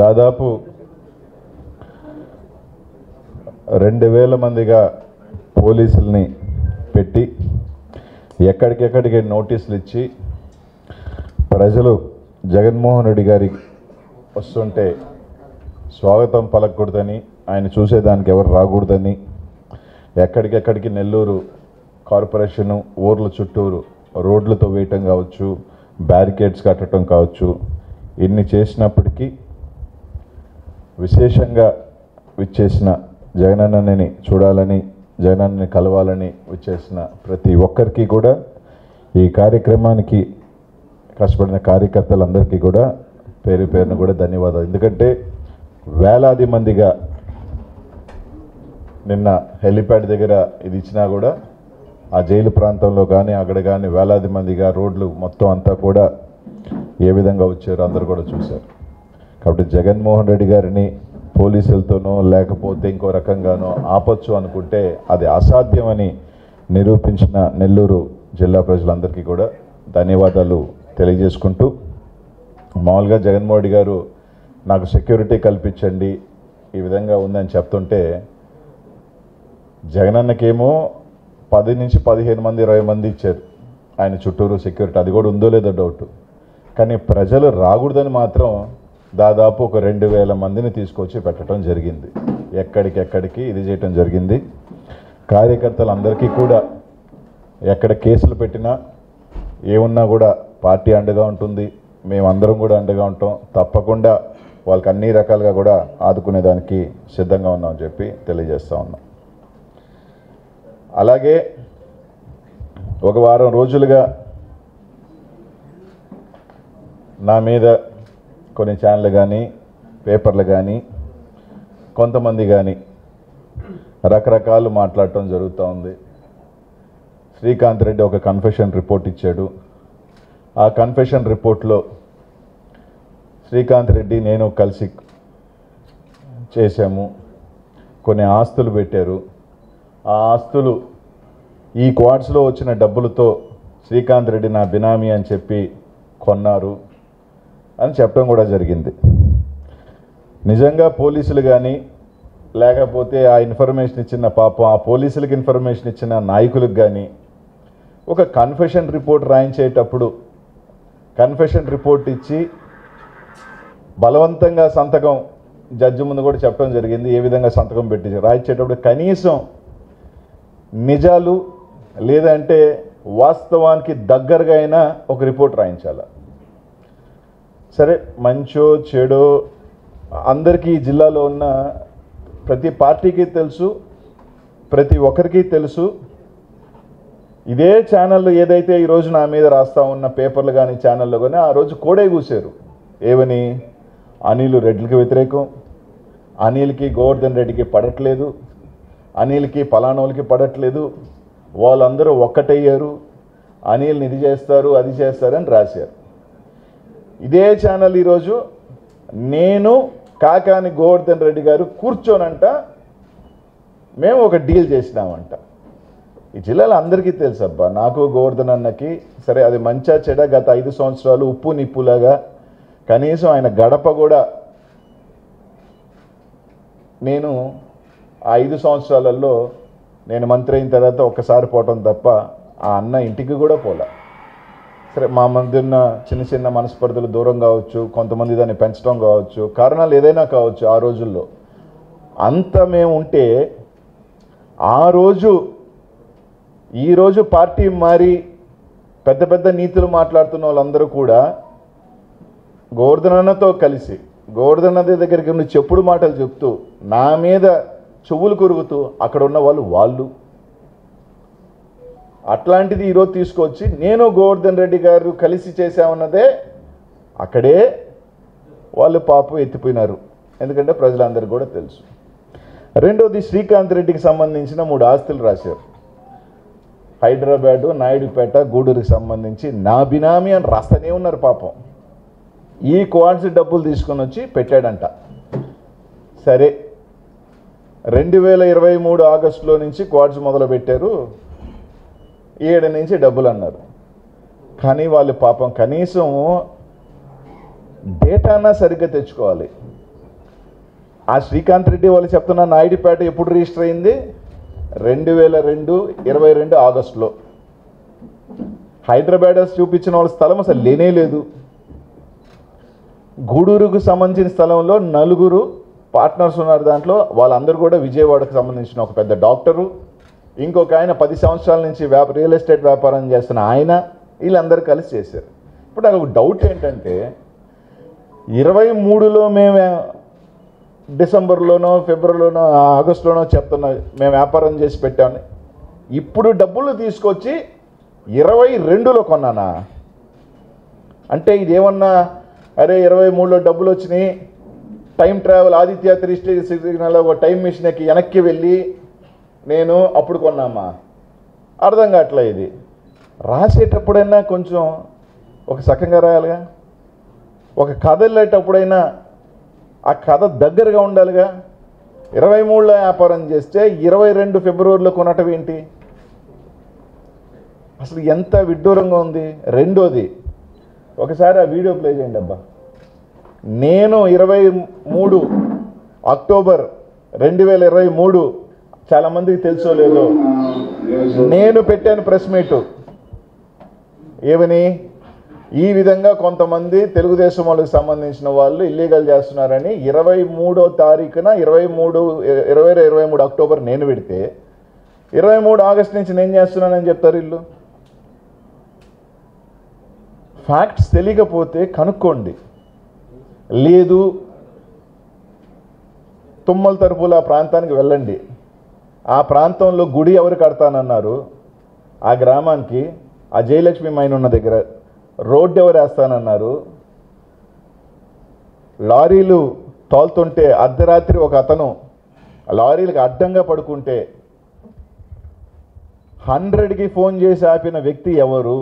దాదాపు 2000 మందిగా పోలీసుల్ని పెట్టి ఎక్కడికెక్కడికి నోటీసులు ఇచ్చి ప్రజలు జగన్మోహన్ రెడ్డి గారి వస్తుంటే స్వాగతం పలకూడదని, ఆయన చూసేదానికి ఎవరు రాకూడదని, ఎక్కడికెక్కడికి నెల్లూరు కార్పొరేషను ఊర్ల చుట్టూరు రోడ్లతో వేయటం కావచ్చు, బ్యారికేడ్స్ కట్టడం కావచ్చు, ఇన్ని చేసినప్పటికీ విశేషంగా విచ్చేసిన జగనన్నని చూడాలని, జగనన్నని కలవాలని విచ్చేసిన ప్రతి ఒక్కరికి కూడా, ఈ కార్యక్రమానికి కష్టపడిన కార్యకర్తలందరికీ కూడా పేరు పేరును కూడా ధన్యవాదాలు. ఎందుకంటే వేలాది మందిగా నిన్న హెలిప్యాడ్ దగ్గర ఇది ఇచ్చినా కూడా ఆ జైలు ప్రాంతంలో కానీ అక్కడ కానీ వేలాది మందిగా రోడ్లు మొత్తం అంతా కూడా ఏ విధంగా వచ్చారో అందరూ కూడా చూశారు. కాబట్టి జగన్మోహన్ రెడ్డి గారిని పోలీసులతోనో లేకపోతే ఇంకో రకంగానో ఆపచ్చు అనుకుంటే అది అసాధ్యమని నిరూపించిన నెల్లూరు జిల్లా ప్రజలందరికీ కూడా ధన్యవాదాలు తెలియజేసుకుంటూ, మామూలుగా జగన్మోహన్ రెడ్డి గారు నాకు సెక్యూరిటీ కల్పించండి ఈ విధంగా ఉందని చెప్తుంటే, జగనన్నకేమో 10 నుంచి 15 మంది 20 మంది ఇచ్చారు ఆయన చుట్టూరు సెక్యూరిటీ, అది కూడా ఉందో లేదో డౌట్. కానీ ప్రజలు రాకూడదని మాత్రం దాదాపు ఒక 2000 మందిని తీసుకొచ్చి పెట్టడం జరిగింది. ఎక్కడికెక్కడికి ఇది చేయటం జరిగింది. కార్యకర్తలందరికీ కూడా ఎక్కడ కేసులు పెట్టినా ఏమున్నా కూడా పార్టీ అండగా ఉంటుంది, మేమందరం కూడా అండగా ఉంటాం, తప్పకుండా వాళ్ళకి అన్ని రకాలుగా కూడా ఆదుకునేదానికి సిద్ధంగా ఉన్నామని చెప్పి తెలియజేస్తూ ఉన్నాం. అలాగే ఒక వారం రోజులుగా నా మీద కొన్ని ఛానళ్ళు కానీ పేపర్లు కానీ కొంతమంది కానీ రకరకాలు మాట్లాడటం జరుగుతూ ఉంది. శ్రీకాంత్ రెడ్డి ఒక కన్ఫెషన్ రిపోర్ట్ ఇచ్చాడు. ఆ కన్ఫెషన్ రిపోర్ట్లో శ్రీకాంత్ రెడ్డి నేను కలిసి చేశాము, కొన్ని ఆస్తులు పెట్టారు, ఆ ఆస్తులు ఈ క్వార్ట్స్లో వచ్చిన డబ్బులతో శ్రీకాంత్ రెడ్డి నా బినామీ అని చెప్పి కొన్నారు అని చెప్పడం కూడా జరిగింది. నిజంగా పోలీసులు కానీ లేకపోతే ఆ ఇన్ఫర్మేషన్ ఇచ్చిన పాపం ఆ పోలీసులకు ఇన్ఫర్మేషన్ ఇచ్చిన నాయకులకు కానీ ఒక కన్ఫెషన్ రిపోర్ట్ రాయించేటప్పుడు కన్ఫెషన్ రిపోర్ట్ ఇచ్చి బలవంతంగా సంతకం జడ్జి ముందు కూడా చెప్పడం జరిగింది, ఏ విధంగా సంతకం పెట్టి రాయించేటప్పుడు కనీసం నిజాలు లేదంటే వాస్తవానికి దగ్గరగా అయినా ఒక రిపోర్ట్ రాయించాలి. సరే మంచో చెడో అందరికీ ఈ జిల్లాలో ఉన్న ప్రతి పార్టీకి తెలుసు, ప్రతి ఒక్కరికి తెలుసు. ఇదే ఛానళ్ళు ఏదైతే ఈరోజు నా మీద రాస్తూ ఉన్న పేపర్లు కానీ ఛానళ్ళు కానీ ఆ రోజు కోడే కూశారు. ఏమని? అనిల్ రెడ్డికి వ్యతిరేకం, అనిల్కి గోవర్ధన్ రెడ్డికి పడట్లేదు, అనిల్కి పలానోళ్ళకి పడట్లేదు, వాళ్ళందరూ ఒక్కటయ్యారు, అనిల్ని ఇది చేస్తారు అది చేస్తారని రాశారు. ఇదే ఛానల్ ఈరోజు నేను కాకాని గోవర్ధన్ రెడ్డి గారు కూర్చోనంట మేము ఒక డీల్ చేసినామంట. ఈ జిల్లాలో అందరికీ తెలుసు అబ్బా, నాకు గోవర్ధన్ అన్నకి సరే అది మంచా చెడ గత 5 సంవత్సరాలు ఉప్పు నిప్పులాగా కనీసం ఆయన గడప కూడా నేను ఆ 5 సంవత్సరాలలో నేను మంత్రి అయిన తర్వాత ఒక్కసారి పోవటం తప్ప ఆ అన్న ఇంటికి కూడా పోలే. సరే మా మధ్య ఉన్న చిన్న చిన్న మనస్పర్ధలు దూరం కావచ్చు, కొంతమంది దాన్ని పెంచడం కావచ్చు, కారణాలు ఏదైనా కావచ్చు. ఆ రోజుల్లో అంత మేము ఉంటే ఆ రోజు ఈరోజు పార్టీ మారి పెద్ద పెద్ద నీతులు మాట్లాడుతున్న వాళ్ళందరూ కూడా గోవర్ధన్ అన్నతో కలిసి గోవర్ధన్ అన్న దగ్గరికి ఉన్న చెప్పుడు మాటలు చెప్తూ నా మీద చెవులు కొరుగుతూ అక్కడ ఉన్న వాళ్ళు అట్లాంటిది ఈరోజు తీసుకొచ్చి నేను గోవర్ధన్ రెడ్డి గారు కలిసి చేశామన్నదే అక్కడే వాళ్ళు పాపం ఎత్తిపోయినారు. ఎందుకంటే ప్రజలందరికీ కూడా తెలుసు. రెండోది శ్రీకాంత్ రెడ్డికి సంబంధించిన 3 ఆస్తులు రాశారు. హైదరాబాదు, నాయుడుపేట, గూడూరుకి సంబంధించి నా బినామీ అని రాస్తూనే ఉన్నారు పాపం. ఈ క్వార్ట్స్ డబ్బులు తీసుకొని వచ్చి పెట్టాడంట. సరే 2023 ఆగస్టులో నుంచి క్వార్ట్స్ మొదలు పెట్టారు, 7 నుంచి డబ్బులు అన్నారు. కానీ వాళ్ళు పాపం కనీసం డేటానా సరిగ్గా తెచ్చుకోవాలి. ఆ శ్రీకాంత్ రెడ్డి వాళ్ళు చెప్తున్న నాయుడుపేట ఎప్పుడు రిజిస్టర్ అయింది? 2022 ఆగస్టులో. హైదరాబాద్ చూపించిన వాళ్ళ స్థలం అసలు లేనే లేదు. గూడూరుకు సంబంధించిన స్థలంలో 4 పార్ట్నర్స్ ఉన్నారు. దాంట్లో వాళ్ళందరూ కూడా విజయవాడకు సంబంధించిన ఒక పెద్ద డాక్టరు, ఇంకొక ఆయన 10 సంవత్సరాల నుంచి రియల్ ఎస్టేట్ వ్యాపారం చేస్తున్న ఆయన, వీళ్ళందరూ కలిసి చేశారు. ఇప్పుడు నాకు ఒక డౌట్ ఏంటంటే 23లో మేము డిసెంబర్లోనో ఫిబ్రవరిలోనో ఆగస్టులోనో చెప్తున్నా మేము వ్యాపారం చేసి పెట్టామని, ఇప్పుడు డబ్బులు తీసుకొచ్చి 22లో కొన్నానా? అంటే ఇదేమన్నా అరే 23లో డబ్బులు వచ్చినాయి, టైం ట్రావెల్ ఆదిత్య 3 సిగ్నల్ ఒక టైం మిషన్కి వెనక్కి వెళ్ళి నేను అప్పుడు కొన్నామా? అర్థం కావట్లే. ఇది రాసేటప్పుడైనా కొంచెం ఒక సకంగా రాయాలిగా. ఒక కథ వెళ్ళేటప్పుడైనా ఆ కథ దగ్గరగా ఉండాలిగా. 23లో వ్యాపారం చేస్తే 22 ఫిబ్రవరిలో కొనటం ఏంటి? అసలు ఎంత విడ్డూరంగా ఉంది. రెండోది, ఒకసారి ఆ వీడియో ప్లే చేయండి అబ్బా. నేను 23 అక్టోబర్ 2023, చాలామందికి తెలుసో లేదో, నేను పెట్టాను ప్రెస్ మీటు. ఏమని? ఈ విధంగా కొంతమంది తెలుగుదేశం వాళ్ళకి సంబంధించిన వాళ్ళు ఇల్లీగల్ చేస్తున్నారని 23వ తారీఖున 23 అక్టోబర్ నేను పెడితే 23 ఆగస్టు నుంచి నేను చేస్తున్నానని చెప్తారు వీళ్ళు. ఫ్యాక్ట్స్ తెలియకపోతే కనుక్కోండి. లేదు తుమ్మల తరపుల ఆ ప్రాంతానికి వెళ్ళండి. ఆ ప్రాంతంలో గుడి ఎవరు కడతానన్నారు? ఆ గ్రామానికి ఆ జయలక్ష్మి మైన్ ఉన్న దగ్గర రోడ్డు ఎవరు వేస్తానన్నారు? లారీలు తోలుతుంటే అర్ధరాత్రి ఒక అతను లారీలకు అడ్డంగా పడుకుంటే 100కి ఫోన్ చేసి ఆపిన వ్యక్తి ఎవరు?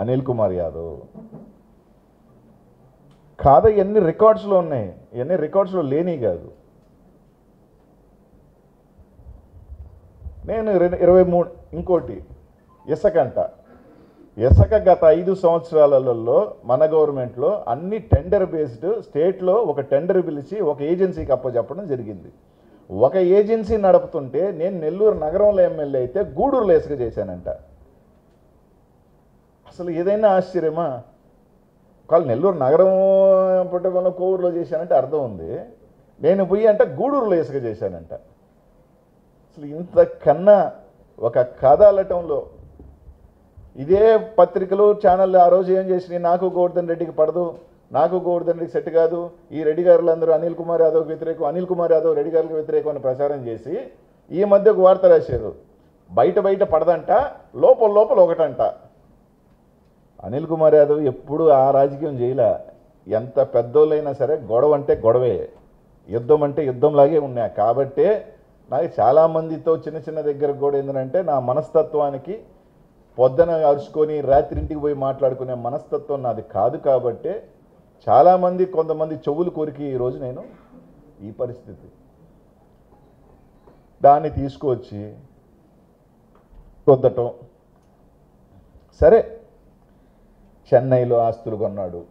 అనిల్ కుమార్ యాదవ్. కాదా? ఎన్ని రికార్డ్స్లో ఉన్నాయి, ఎన్ని రికార్డ్స్లో లేని కాదు. నేను 23 ఇంకోటి ఇసుక గత 5 సంవత్సరాలలో మన గవర్నమెంట్లో అన్ని టెండర్ బేస్డ్, స్టేట్లో ఒక టెండర్ పిలిచి ఒక ఏజెన్సీకి అప్పచెప్పడం జరిగింది. ఒక ఏజెన్సీ నడుపుతుంటే నేను నెల్లూరు నగరంలో ఎమ్మెల్యే అయితే గూడూరులో ఇసుక చేశానంట. అసలు ఏదైనా ఆశ్చర్యమా? వాళ్ళు నెల్లూరు నగరం పుట్టకంలో కోవూరులో చేశానంటే అర్థం ఉంది. నేను పోయి అంటే గూడూరులో ఇసుక చేశానంట. అసలు ఇంతకన్నా ఒక కథ అల్లటంలో ఇదే పత్రికలు ఛానళ్ళు ఆ రోజు ఏం చేసినాయి? నాకు గోవర్ధన్ రెడ్డికి పడదు, నాకు గోవర్ధన్ రెడ్డికి సెట్ కాదు, ఈ రెడ్డి గారులందరూ అనిల్ కుమార్ యాదవ్కి వ్యతిరేకం, అనిల్ కుమార్ యాదవ్ రెడ్డి గారికి వ్యతిరేకం అని ప్రచారం చేసి ఈ మధ్య ఒక వార్త రాశారు. బయట పడదంట, లోపల ఒకటంట. అనిల్ కుమార్ యాదవ్ ఎప్పుడు ఆ రాజకీయం చేయలే. ఎంత పెద్దోళ్ళైనా సరే గొడవ అంటే గొడవే, యుద్ధం అంటే యుద్ధంలాగే ఉన్నాయి. కాబట్టే నాకు చాలామందితో చిన్న దగ్గర కూడా ఏంటంటే నా మనస్తత్వానికి పొద్దున అరుచుకొని రాత్రి ఇంటికి పోయి మాట్లాడుకునే మనస్తత్వం నాది కాదు. కాబట్టే చాలామంది కొంతమంది చెవులు కోరికి ఈరోజు నేను ఈ పరిస్థితి దాన్ని తీసుకువచ్చి వద్దటం. సరే, చెన్నైలో ఆస్తులు కొన్నాడు,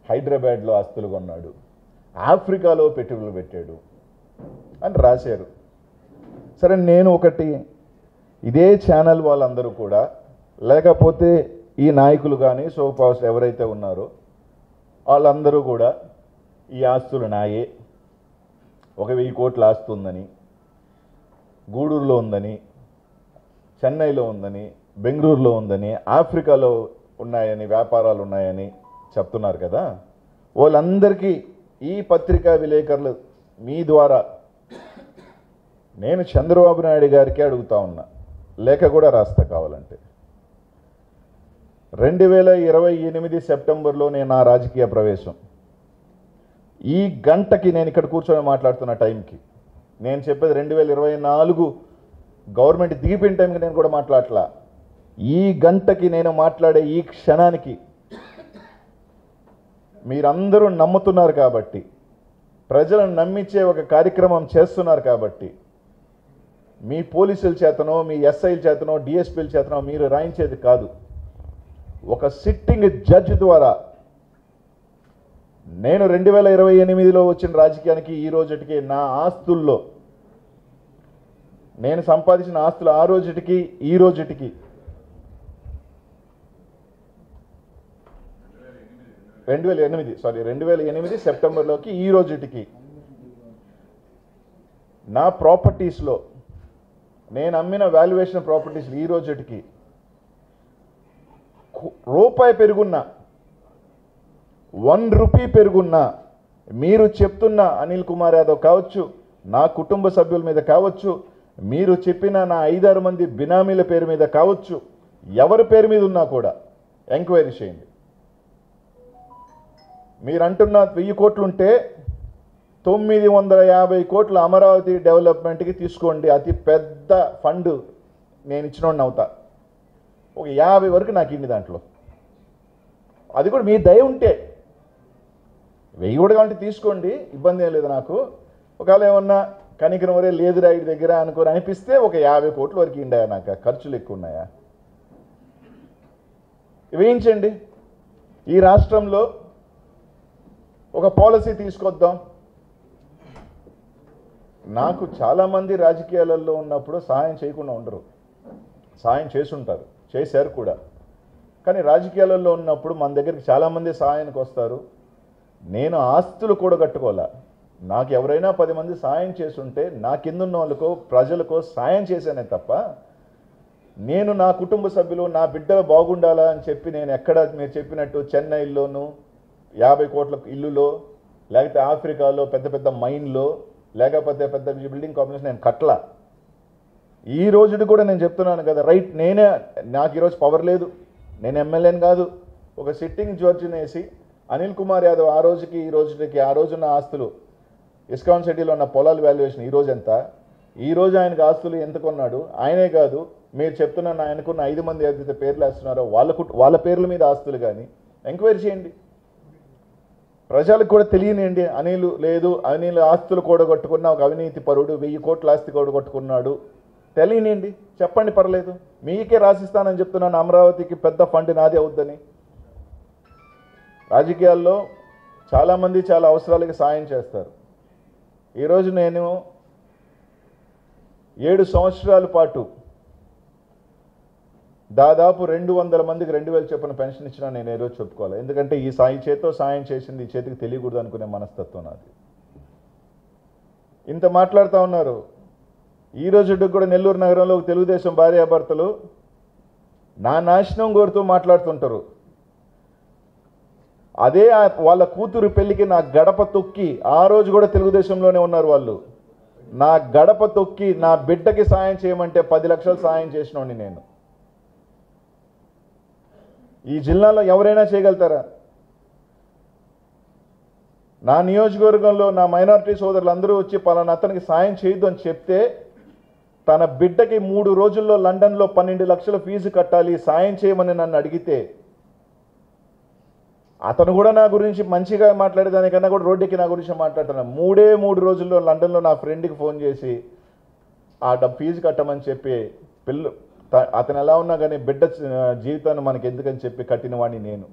హైదరాబాద్లో ఆస్తులు కొన్నాడు, ఆఫ్రికాలో పెట్టుబడులు పెట్టాడు అని రాశారు. సరే, నేను ఒకటి, ఇదే ఛానల్ వాళ్ళందరూ కూడా, లేకపోతే ఈ నాయకులు కానీ సోప్ హౌస్ ఎవరైతే ఉన్నారో వాళ్ళందరూ కూడా ఈ ఆస్తులు నాయే, 1000 కోట్ల ఆస్తి ఉందని, గూడూరులో ఉందని, చెన్నైలో ఉందని, బెంగళూరులో ఉందని, ఆఫ్రికాలో ఉన్నాయని, వ్యాపారాలు ఉన్నాయని చెప్తున్నారు కదా. వాళ్ళందరికీ ఈ పత్రికా విలేకరులు మీ ద్వారా నేను చంద్రబాబు నాయుడు గారికి అడుగుతా ఉన్నా, లేఖ కూడా రాస్తా కావాలంటే. 2028 సెప్టెంబర్లో నేను నా రాజకీయ ప్రవేశం, ఈ గంటకి నేను ఇక్కడ కూర్చొని మాట్లాడుతున్న టైంకి, నేను చెప్పేది 2024 గవర్నమెంట్ దిగిపోయిన టైంకి నేను కూడా మాట్లాడలా. ఈ గంటకి నేను మాట్లాడే ఈ క్షణానికి మీరందరూ నమ్ముతున్నారు కాబట్టి, ప్రజలను నమ్మించే ఒక కార్యక్రమం చేస్తున్నారు కాబట్టి, మీ పోలీసుల చేతనో, మీ ఎస్ఐల చేతనో, డిఎస్పీల చేతనో మీరు రాయించేది కాదు. ఒక సిట్టింగ్ జడ్జి ద్వారా నేను 2028లో వచ్చిన రాజకీయానికి ఈ రోజుటికి నా ఆస్తుల్లో నేను సంపాదించిన ఆస్తులు ఆ రోజుటికి ఈ రోజుటికి 2008 సెప్టెంబర్లోకి ఈ రోజుటికి నా ప్రాపర్టీస్లో నేను అమ్మిన వాల్యుయేషన్ ప్రాపర్టీస్లో ఈ రోజుటికి రూపాయి పెరుగున్నా 1 రూపీ పెరుగున్నా మీరు చెప్తున్న అనిల్ కుమార్ యాదవ్ కావచ్చు, నా కుటుంబ సభ్యుల మీద కావచ్చు, మీరు చెప్పిన నా 5-6 మంది బినామీల పేరు మీద కావచ్చు, ఎవరి పేరు మీద ఉన్నా కూడా ఎంక్వైరీ చేయండి. మీరు అంటున్న 1000 కోట్లు ఉంటే 950 కోట్ల అమరావతి డెవలప్మెంట్కి తీసుకోండి. అతి పెద్ద ఫండ్ నేను ఇచ్చినోడిని అవుతా. ఒక 50 వరకు నాకు ఇండి దాంట్లో. అది కూడా మీ దయ ఉంటే 1000 కూడా కావాలంటే తీసుకోండి, ఇబ్బంది ఏం లేదు నాకు. ఒకవేళ ఏమన్నా కనికరం వరే లేదు రైడ్ దగ్గర అనుకోని అనిపిస్తే ఒక 50 కోట్ల వరకు ఇండాయా, నాకు ఖర్చులు ఎక్కువ ఉన్నాయా, వేయించండి. ఈ రాష్ట్రంలో ఒక పాలసీ తీసుకొద్దాం. నాకు చాలామంది రాజకీయాలలో ఉన్నప్పుడు సహాయం చేయకుండా ఉండరు, సహాయం చేసుంటారు, చేశారు కూడా. కానీ రాజకీయాలలో ఉన్నప్పుడు మన దగ్గరికి చాలామంది సహాయానికి వస్తారు. నేను ఆస్తులు కూడా కట్టుకోవాలా. నాకు ఎవరైనా 10 మంది సాయం చేస్తుంటే నా కిందున్న వాళ్ళకో ప్రజలకో సాయం చేశానే తప్ప నేను నా కుటుంబ సభ్యులు నా బిడ్డలు బాగుండాలా అని చెప్పి నేను ఎక్కడ మీరు చెప్పినట్టు చెన్నైలోనూ 50 కోట్ల ఇల్లులో, లేకపోతే ఆఫ్రికాలో పెద్ద పెద్ద మైన్లో, లేకపోతే పెద్ద బిల్డింగ్ కాంప్లెక్స్ నేను కట్టలా. ఈ రోజుది కూడా నేను చెప్తున్నాను కదా, రైట్, నాకు ఈరోజు పవర్ లేదు, నేను ఎమ్మెల్యేని కాదు. ఒక సిట్టింగ్ జడ్జిని వేసి అనిల్ కుమార్ యాదవ్ ఆ రోజుకి ఈ రోజుకి ఆ రోజున్న ఆస్తులు ఇస్కాన్ సిటీలో ఉన్న పొలాల వాల్యుయేషన్ ఈ రోజు ఎంత, ఈ రోజు ఆయనకు ఆస్తులు ఎంత కొన్నాడు, ఆయనే కాదు మీరు చెప్తున్న ఆయనకున్న 5 మంది ఏదైతే పేర్లు వేస్తున్నారో వాళ్ళ పేర్ల మీద ఆస్తులు కానీ ఎంక్వైరీ చేయండి. ప్రజలకు కూడా తెలియనియండి. అనిల్ ఆస్తులు కూడగొట్టుకున్న ఒక అవినీతి పరుడు, 1000 కోట్ల ఆస్తి కూడగొట్టుకున్నాడు తెలియనియండి, చెప్పండి, పర్లేదు. మీకే రాసిస్తానని చెప్తున్నాను, అమరావతికి పెద్ద ఫండ్ నాదే అవుద్దని. రాజకీయాల్లో చాలామంది చాలా అవసరాలకి సాయం చేస్తారు. ఈరోజు నేను 7 సంవత్సరాల పాటు దాదాపు 200 మందికి 2000 చొప్పున పెన్షన్ ఇచ్చినా నేను ఏ రోజు చెప్పుకోవాలి. ఎందుకంటే ఈ చేతితో సాయం చేసింది ఈ చేతికి తెలియకూడదు అనుకునే మనస్తత్వం నాది. ఇంత మాట్లాడుతూ ఉన్నారు. ఈ రోజుకి కూడా నెల్లూరు నగరంలో తెలుగుదేశం భార్యాభర్తలు నా నాశనం కోరుతూ మాట్లాడుతుంటారు. అదే వాళ్ళ కూతురు పెళ్లికి నా గడప తొక్కి, ఆ రోజు కూడా తెలుగుదేశంలోనే ఉన్నారు వాళ్ళు, నా గడప తొక్కి నా బిడ్డకి సాయం చేయమంటే 10 లక్షలు సాయం చేసినోడిని నేను. ఈ జిల్లాలో ఎవరైనా చేయగలుగుతారా? నా నియోజకవర్గంలో నా మైనారిటీ సోదరులు అందరూ వచ్చి పలానా అతనికి సాయం చేయొద్దు అని చెప్తే, తన బిడ్డకి 3 రోజుల్లో లండన్లో 12 లక్షల ఫీజు కట్టాలి సాయం చేయమని నన్ను అడిగితే, అతను కూడా నా గురించి మంచిగా మాట్లాడేదానికన్నా కూడా రోడ్డుకి నా గురించి మాట్లాడుతున్నాను. 3 రోజుల్లో లండన్లో నా ఫ్రెండ్కి ఫోన్ చేసి ఆ ఫీజు కట్టమని చెప్పి అతను ఎలా ఉన్నా కానీ బిడ్డ జీవితాన్ని మనకి ఎందుకని చెప్పి కట్టిన వాడిని నేను.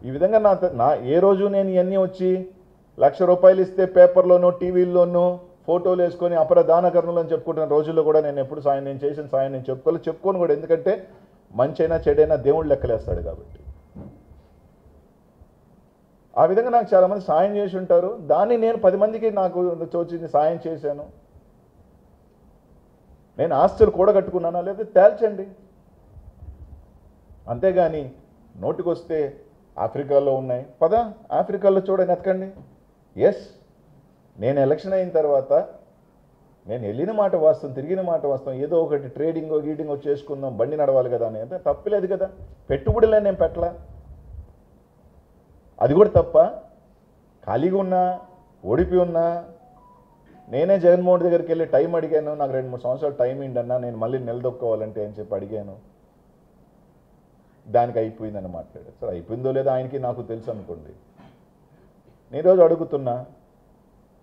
ఈ విధంగా నా ఏ రోజు నేను ఇవన్నీ వచ్చి ₹1,00,000 ఇస్తే పేపర్లోనూ టీవీల్లోనూ ఫోటోలు వేసుకొని అపరదానకరణలు అని చెప్పుకుంటున్న రోజుల్లో కూడా నేను ఎప్పుడు నేను చేసిన సాయం నేను చెప్పుకోను కూడా. ఎందుకంటే మంచైనా చెడైనా దేవుడు లెక్కలేస్తాడు కాబట్టి. ఆ విధంగా నాకు చాలామంది సాయం చేసి ఉంటారు. దాన్ని నేను 10 మందికి నాకు తోచింది సాయం చేశాను. నేను ఆస్తులు కూడగట్టుకున్నానా లేదా తేల్చండి. అంతేగాని నోటికొస్తే ఆఫ్రికాలో ఉన్నాయి, ఆఫ్రికాలో చూడండి, ఎతకండి. ఎస్, నేను ఎలక్షన్ అయిన తర్వాత నేను వెళ్ళిన మాట వాస్తవం, తిరిగిన మాట వాస్తవం. ఏదో ఒకటి గీడింగో చేసుకుందాం, బండి నడవాలి కదా అని అంటే తప్పులేదు కదా. పెట్టుబడులే నేను పెట్టలా, అది కూడా తప్ప. ఖాళీగా ఉన్నా, ఓడిపి ఉన్నా, నేనే జగన్మోహన్ దగ్గరికి వెళ్ళి టైం అడిగాను. నాకు 2-3 సంవత్సరాలు టైం ఏంటన్నా, నేను మళ్ళీ నిలదొక్కోవాలంటే అని చెప్పి అడిగాను. దానికి అయిపోయిందని మాట్లాడారు. సరే, అయిపోయిందో లేదో ఆయనకి నాకు తెలుసు అనుకోండి. నేను రోజు అడుగుతున్నా,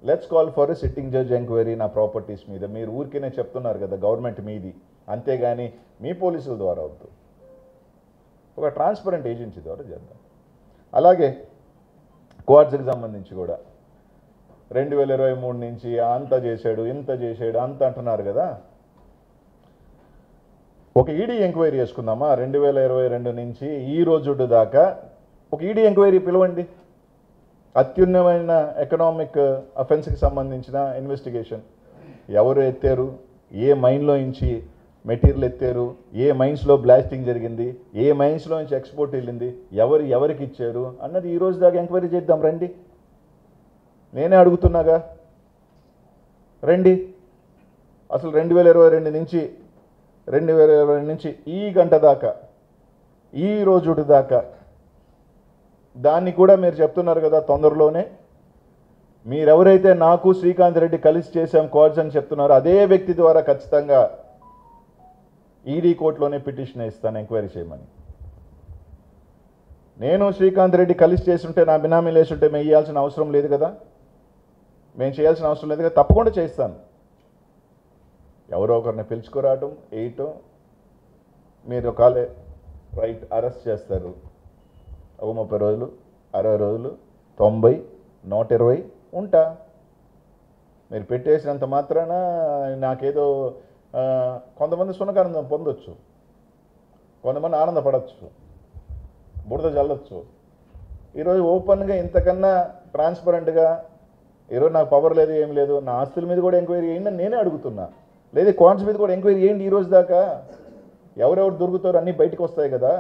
let's call for a sitting judge enquiry నా ప్రాపర్టీస్ మీద. మీరు ఊరికేనే చెప్తున్నారు కదా గవర్నమెంట్ మీది, అంతేగాని మీ పోలీసుల ద్వారా వద్దు, ఒక ట్రాన్స్పరెంట్ ఏజెన్సీ ద్వారా చేద్దాం. అలాగే క్వార్ట్స్కి సంబంధించి కూడా 2023 నుంచి అంత చేశాడు ఇంత చేశాడు అంత అంటున్నారు కదా. ఒక ఈడీ ఎంక్వైరీ చేసుకుందామా 2022 నుంచి ఈ రోజు దాకా ఒక ఈడీ ఎంక్వైరీ పిలవండి. అత్యున్నతమైన ఎకనామిక్ అఫెన్స్కి సంబంధించిన ఇన్వెస్టిగేషన్. ఎవరు ఎత్తారు, ఏ మైన్లో నుంచి మెటీరియల్ ఎత్తారు, ఏ మైన్స్లో బ్లాస్టింగ్ జరిగింది, ఏ మైన్స్లో నుంచి ఎక్స్పోర్ట్ వెళ్ళింది, ఎవరికి ఇచ్చారు అన్నది ఈ రోజు దాకా ఎంక్వైరీ చేద్దాం రండి. నేనే అడుగుతున్నాగా రండి. అసలు 2022 నుంచి ఈ గంట దాకా ఈ రోజు దాకా దాన్ని కూడా మీరు చెప్తున్నారు కదా తొందరలోనే. మీరెవరైతే నాకు శ్రీకాంత్ రెడ్డి కలిసి చేశాం క్వార్ట్స్ అని చెప్తున్నారో అదే వ్యక్తి ద్వారా ఖచ్చితంగా ఈడీ కోర్టులోనే పిటిషన్ ఇస్తాను ఎంక్వైరీ చేయమని. నేను శ్రీకాంత్ రెడ్డి కలిసి చేస్తుంటే నా బినామీలు వేస్తుంటే మేము చేయాల్సిన అవసరం లేదు కదా, మేము చేయాల్సిన అవసరం లేదు కదా, తప్పకుండా చేస్తాను. ఎవరో ఒకరిని పిలుచుకురావటం వేయటం, మీరు ఒకవేళ రైట్ అరెస్ట్ చేస్తారు 30 రోజులు 60 రోజులు 90 120 ఉంటా. మీరు పెట్టేసినంత మాత్రాన నాకేదో కొంతమంది సునకానందం పొందొచ్చు, కొంతమంది ఆనందపడవచ్చు, బురద చల్లొచ్చు. ఈరోజు ఓపెన్గా ఇంతకన్నా ట్రాన్స్పరెంట్గా ఈరోజు నాకు పవర్ లేదు ఏం లేదు, నా ఆస్తుల మీద కూడా ఎంక్వైరీ చేయండి నేనే అడుగుతున్నా. లేదా క్వాంట్స్ మీద కూడా ఎంక్వైరీ చేయండి ఈ రోజు దాకా. ఎవరెవరు దొరుకుతారు అన్నీ బయటకు వస్తాయి కదా,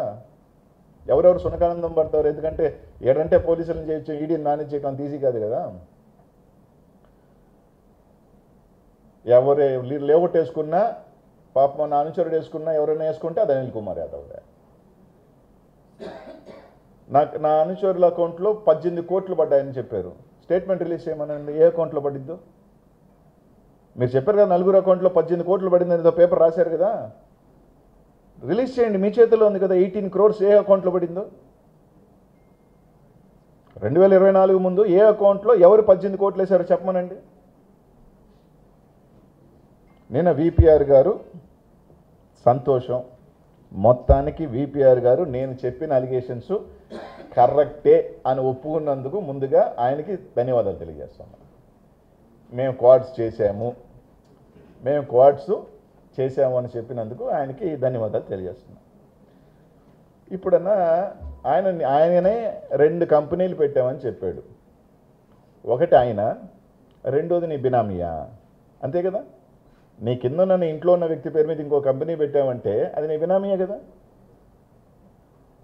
ఎవరెవరు సునకానందం పడతారు. ఎందుకంటే ఏడంటే పోలీసులను చేయొచ్చు, ఈడీని మేనేజ్ చేయడం అంత ఈజీ కాదు కదా. ఎవరు లేవట్టేసుకున్నా పాపం నా అనుచరుడు వేసుకున్నా ఎవరైనా వేసుకుంటే అది అనిల్ కుమార్ యాదవ్. నా అనుచరుల అకౌంట్లో 18 కోట్లు పడ్డాయని చెప్పారు. స్టేట్మెంట్ రిలీజ్ చేయమనండి, ఏ అకౌంట్లో పడిద్దో. మీరు చెప్పారు కదా 4 అకౌంట్లో 18 కోట్లు పడిందని ఏదో పేపర్ రాశారు కదా, రిలీజ్ చేయండి. మీ చేతిలో ఉంది కదా 18 crores ఏ అకౌంట్లో పడిందో. 2024 ముందు ఏ అకౌంట్లో ఎవరు 18 కోట్లు వేశారో చెప్పమనండి. నేను విపిఆర్ గారు సంతోషం, మొత్తానికి విపిఆర్ గారు నేను చెప్పిన అలిగేషన్స్ కరెక్టే అని ఒప్పుకున్నందుకు ముందుగా ఆయనకి ధన్యవాదాలు తెలియజేస్తాను. మేము క్వార్ట్స్ చేసాము అని చెప్పినందుకు ఆయనకి ధన్యవాదాలు తెలియజేస్తున్నాం. ఇప్పుడన్నా ఆయననే 2 కంపెనీలు పెట్టామని చెప్పాడు. ఒకటి ఆయన, రెండోది నీ బినామీయా, అంతే కదా. నీ కింద ఉన్న ఇంట్లో ఉన్న వ్యక్తి పేరు మీద ఇంకో కంపెనీ పెట్టామంటే అది నీ బినామీయే కదా.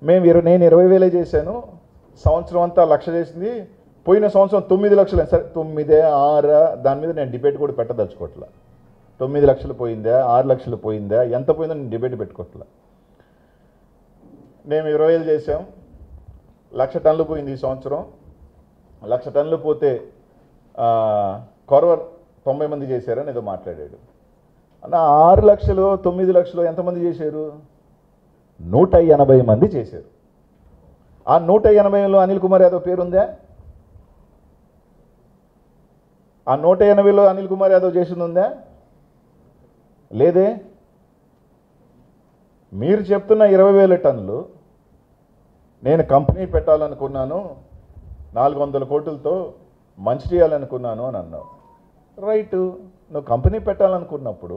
నేను 20,000 చేశాను, సంవత్సరం అంతా 1,00,000 చేసింది, పోయిన సంవత్సరం 9 లక్షలు. సరే 9 6 దాని మీద నేను డిబేట్ కూడా పెట్టదలుచుకోవట్లా. 9 లక్షలు పోయిందా 6 లక్షలు పోయిందా ఎంత పోయిందో నేను డిబేట్ పెట్టుకోవట్లా. మేము 20,000 చేసాం, 1,00,000 టన్నులు పోయింది ఈ సంవత్సరం. 1,00,000 టన్నులు పోతే కొరవర్ 90 మంది చేశారని ఏదో మాట్లాడాడు. అన్న 6 లక్షలు 9 లక్షలు ఎంతమంది చేశారు? 180 మంది చేశారు. ఆ 180లో అనిల్ కుమార్ యాదవ్ పేరుందా? ఆ 180లో అనిల్ కుమార్ యాదవ్ చేసింది ఉందా? లేదే. మీరు చెప్తున్న 20,000 టన్నులు నేను కంపెనీ పెట్టాలనుకున్నాను, 400 కోట్లతో మంచి చేయాలనుకున్నాను అని అన్నావు. రైటు, నువ్వు కంపెనీ పెట్టాలనుకున్నప్పుడు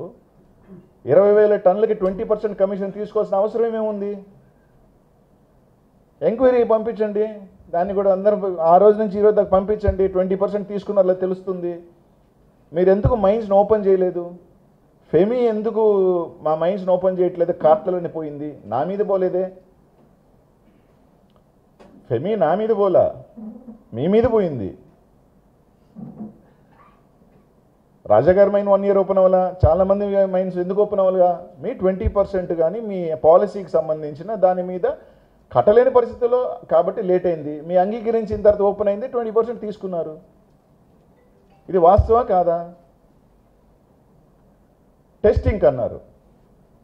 20,000 టన్నులకి 20% కమిషన్ తీసుకోవాల్సిన అవసరం ఏమేముంది? ఎంక్వైరీ పంపించండి, దాన్ని కూడా అందరూ ఆ రోజు నుంచి ఈ రోజు దాకా పంపించండి. 20% తీసుకున్నారో తెలుస్తుంది. మీరు ఎందుకు మైన్స్ని ఓపెన్ చేయలేదు? ఫెమీ ఎందుకు మా మైన్స్ని ఓపెన్ చేయట్లేదు? కార్ట్లలోనే పోయింది, నా మీద పోలేదే. ఫెమీ నా మీద పోలా, మీ మీద పోయింది. రాజాగారి మైన్ 1 year ఓపెన్ అవ్వాలా? చాలామంది మైన్స్ ఎందుకు ఓపెన్ అవ్వాలిగా? మీ 20% కానీ మీ పాలసీకి సంబంధించిన దాని మీద కట్టలేని పరిస్థితుల్లో కాబట్టి లేట్ అయింది. మీ అంగీకరించిన తర్వాత ఓపెన్ అయింది, 20% తీసుకున్నారు. ఇది వాస్తవా కాదా? టెస్టింగ్ అన్నారు,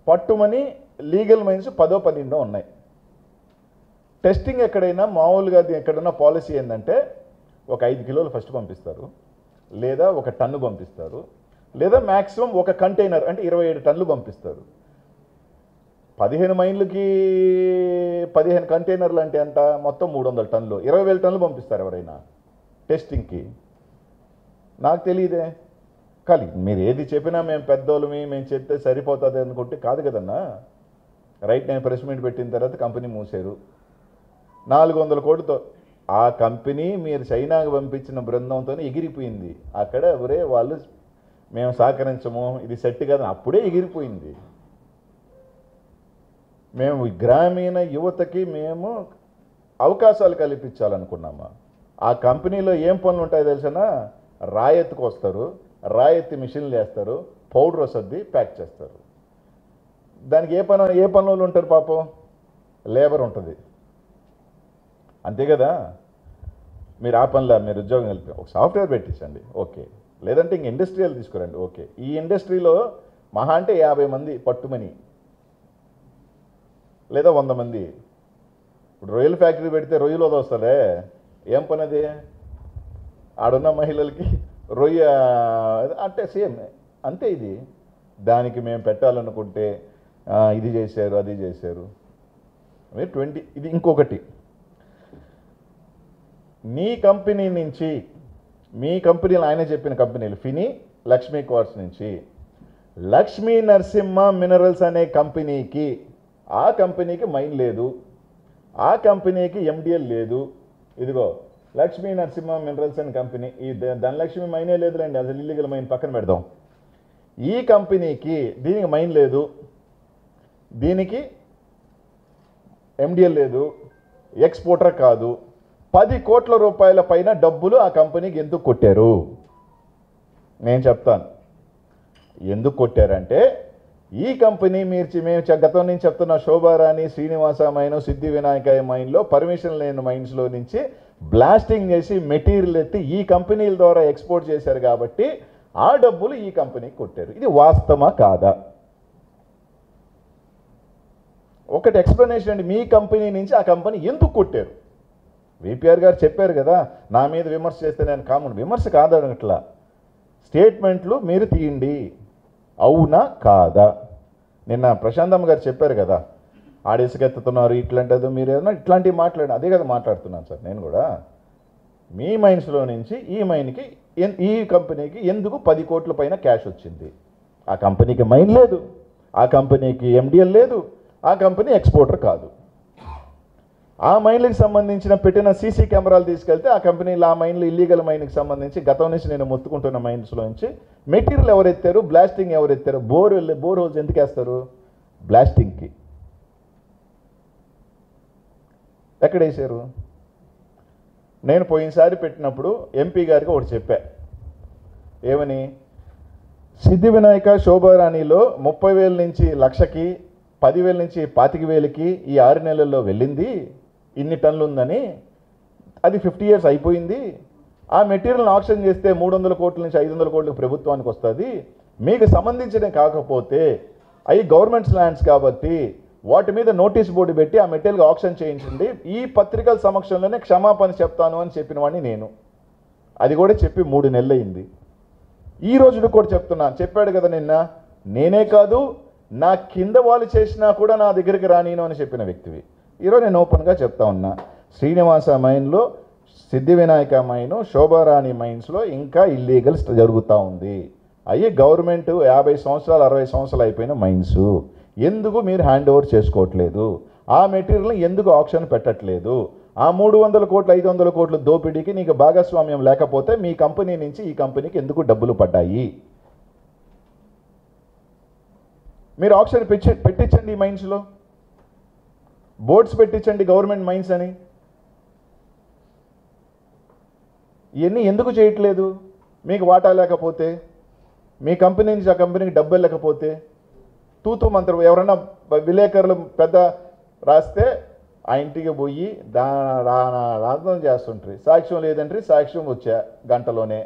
పట్టుమని లీగల్ మైన్స్ 10 12 ఉన్నాయి. టెస్టింగ్ ఎక్కడైనా మామూలుగా ఎక్కడైనా పాలసీ ఏంటంటే ఒక 5 కిలోలు ఫస్ట్ పంపిస్తారు, లేదా 1 టన్ను పంపిస్తారు, లేదా మ్యాక్సిమం 1 కంటైనర్ అంటే 27 టన్నులు పంపిస్తారు. 15 మైళ్ళకి 15 కంటైనర్లు అంటే ఎంత? మొత్తం 300 టన్నులు, 20,000 టన్నులు పంపిస్తారు ఎవరైనా టెస్టింగ్కి. నాకు తెలియదే. కానీ మీరు ఏది చెప్పినా మేము పెద్దోళ్ళమి, మేము చెప్తే సరిపోతుంది అనుకుంటే కాదు కదన్నా. రైట్, నేను ప్రెస్ మీట్ పెట్టిన తర్వాత కంపెనీ మూసారు 400 కోట్లతో. ఆ కంపెనీ మీరు చైనాకు పంపించిన బృందంతో ఎగిరిపోయింది. అక్కడ ఎవరే వాళ్ళు మేము సహకరించము, ఇది సెట్ కదా, అప్పుడే ఎగిరిపోయింది. మేము గ్రామీణ యువతకి మేము అవకాశాలు కల్పించాలనుకున్నామా? ఆ కంపెనీలో ఏం పనులు ఉంటాయో తెలిసినా? రాయెత్తుకు వస్తారు, రాయెత్తి మిషన్లు వేస్తారు, పౌడర్ వస్తుంది, ప్యాక్ చేస్తారు. దానికి ఏ పనులు ఉంటారు పాపం? లేబర్ ఉంటుంది, అంతే కదా. మీరు ఆ పనిలో మీరు ఉద్యోగం కలిపి ఒక సాఫ్ట్వేర్ పెట్టించండి, ఓకే. లేదంటే ఇంక ఇండస్ట్రియల్ తీసుకురండి, ఓకే. ఈ ఇండస్ట్రీలో మహా అంటే 50 మంది పట్టుమని, లేదా 100 మంది. ఇప్పుడు రొయ్యల ఫ్యాక్టరీ పెడితే రొయ్యలు వదొస్తాడే, ఏం పని అది? ఆడున్న మహిళలకి రొయ్య అంటే సేమ్ అంతే. ఇది దానికి మేము పెట్టాలనుకుంటే ఇది చేశారు, అది చేశారు. 20. ఇది ఇంకొకటి, నీ కంపెనీ నుంచి, మీ కంపెనీలు ఆయన చెప్పిన కంపెనీలు ఫిని, లక్ష్మీ క్వార్ట్స్ నుంచి లక్ష్మీ నరసింహ మినరల్స్ అనే కంపెనీకి, ఆ కంపెనీకి మైన్ లేదు, ఆ కంపెనీకి ఎండిఎల్ లేదు. ఇదిగో లక్ష్మీ నరసింహ మినరల్స్ అనే కంపెనీ, ఈ ధనలక్ష్మి మైనే లేదులేండి, అసలు ఇల్లీగల్ మైన్ పక్కన పెడదాం. ఈ కంపెనీకి దీనికి మైన్ లేదు, దీనికి ఎండిఎల్ లేదు, ఎక్స్పోర్టర్ కాదు. 10 కోట్ల రూపాయల పైన డబ్బులు ఆ కంపెనీకి ఎందుకు కొట్టారు? నేను చెప్తాను ఎందుకు కొట్టారంటే, ఈ కంపెనీ మేము గతం నుంచి చెప్తున్న శోభారాణి, శ్రీనివాస మైన్, సిద్ధి వినాయక మైన్లో పర్మిషన్ లేని మైన్స్లో నుంచి బ్లాస్టింగ్ చేసి మెటీరియల్ ఎత్తి ఈ కంపెనీల ద్వారా ఎక్స్పోర్ట్ చేశారు కాబట్టి ఆ డబ్బులు ఈ కంపెనీకి కొట్టారు. ఇది వాస్తవమా కాదా? ఒకటి ఎక్స్ప్లెనేషన్ అండి. మీ కంపెనీ నుంచి ఆ కంపెనీ ఎందుకు కొట్టారు? విపిఆర్ గారు చెప్పారు కదా, నా మీద విమర్శ చేస్తే నేను కామన్. విమర్శ కాదనట్లా, స్టేట్మెంట్లు మీరు తీయండి, అవునా కాదా? నిన్న ప్రశాంతమ్మ గారు చెప్పారు కదా, ఆడేసుకెత్తుతున్నారు ఇట్లాంటిది, మీరు ఏదైనా ఇట్లాంటివి మాట్లాడి, అదే కదా మాట్లాడుతున్నాను సార్ నేను కూడా. మీ మైన్స్లో నుంచి ఈ మైన్కి, ఈ కంపెనీకి ఎందుకు 10 కోట్ల పైన క్యాష్ వచ్చింది? ఆ కంపెనీకి మైన్ లేదు, ఆ కంపెనీకి ఎండిఎల్ లేదు, ఆ కంపెనీ ఎక్స్పోర్టర్ కాదు. ఆ మైన్లకు సంబంధించిన పెట్టిన సీసీ కెమెరాలు తీసుకెళ్తే ఆ కంపెనీలు, ఆ మైన్లు ఇల్లీగల్ మైన్కి సంబంధించి గతం నుంచి నేను మొత్తుకుంటున్న మైన్స్లో నుంచి మెటీరియల్ ఎవరెత్తారు, బ్లాస్టింగ్ ఎవరెత్తారు? బోర్ హోల్స్ ఎందుకు వేస్తారు? బ్లాస్టింగ్కి. ఎక్కడ వేసారు? నేను పోయినసారి పెట్టినప్పుడు ఎంపీ గారికి ఒకటి చెప్పా, ఏమని? సిద్ధి వినాయక శోభారాణిలో 30,000 నుంచి లక్షకి, 10,000 నుంచి 25,000కి ఈ 6 నెలల్లో వెళ్ళింది, ఇన్ని టన్నులు ఉందని. అది 50 years అయిపోయింది. ఆ మెటీరియల్ని ఆక్షన్ చేస్తే 300 కోట్ల నుంచి 500 కోట్లకు ప్రభుత్వానికి వస్తుంది. మీకు సంబంధించిన కాకపోతే అవి గవర్నమెంట్స్ ల్యాండ్స్ కాబట్టి వాటి మీద నోటీస్ బోర్డు పెట్టి ఆ మెటీరియల్ ఆక్షన్ చేయించండి, ఈ పత్రికల సమక్షంలోనే క్షమాపణ చెప్తాను అని చెప్పిన వాడిని నేను. అది కూడా చెప్పి 3 నెలలు అయింది. ఈ రోజు కూడా చెప్తున్నా, చెప్పాడు కదా నిన్న, నేనే కాదు నా కింద వాళ్ళు చేసినా కూడా నా దగ్గరికి రానీను అని చెప్పిన వ్యక్తివి. ఈరోజు నేను ఓపెన్గా చెప్తా ఉన్నా, శ్రీనివాస మైన్లో, సిద్ధి వినాయక మైను, శోభారాణి మైన్స్లో ఇంకా ఇల్లీగల్ జరుగుతూ ఉంది. అయ్యి గవర్నమెంట్ 50 సంవత్సరాలు 60 సంవత్సరాలు అయిపోయిన మైన్స్. ఎందుకు మీరు హ్యాండ్ ఓవర్ చేసుకోవట్లేదు? ఆ మెటీరియల్ని ఎందుకు ఆక్షన్ పెట్టట్లేదు? ఆ 300 కోట్లు 500 కోట్ల దోపిడీకి నీకు భాగస్వామ్యం లేకపోతే మీ కంపెనీ నుంచి ఈ కంపెనీకి ఎందుకు డబ్బులు పడ్డాయి? మీరు ఆక్షన్ పెట్టించండి, ఈ మైన్స్లో బోర్డ్స్ పెట్టించండి, గవర్నమెంట్ మైన్స్ అని. ఇవన్నీ ఎందుకు చేయట్లేదు? మీకు వాటా లేకపోతే, మీ కంపెనీ నుంచి ఆ కంపెనీకి డబ్బులు లేకపోతే, తూతూ మంత్రం ఎవరైనా విలేకరులు పెద్ద రాస్తే ఆ ఇంటికి పోయి రాధం చేస్తుంటారు. సాక్ష్యం లేదంటే సాక్ష్యం వచ్చా గంటలోనే,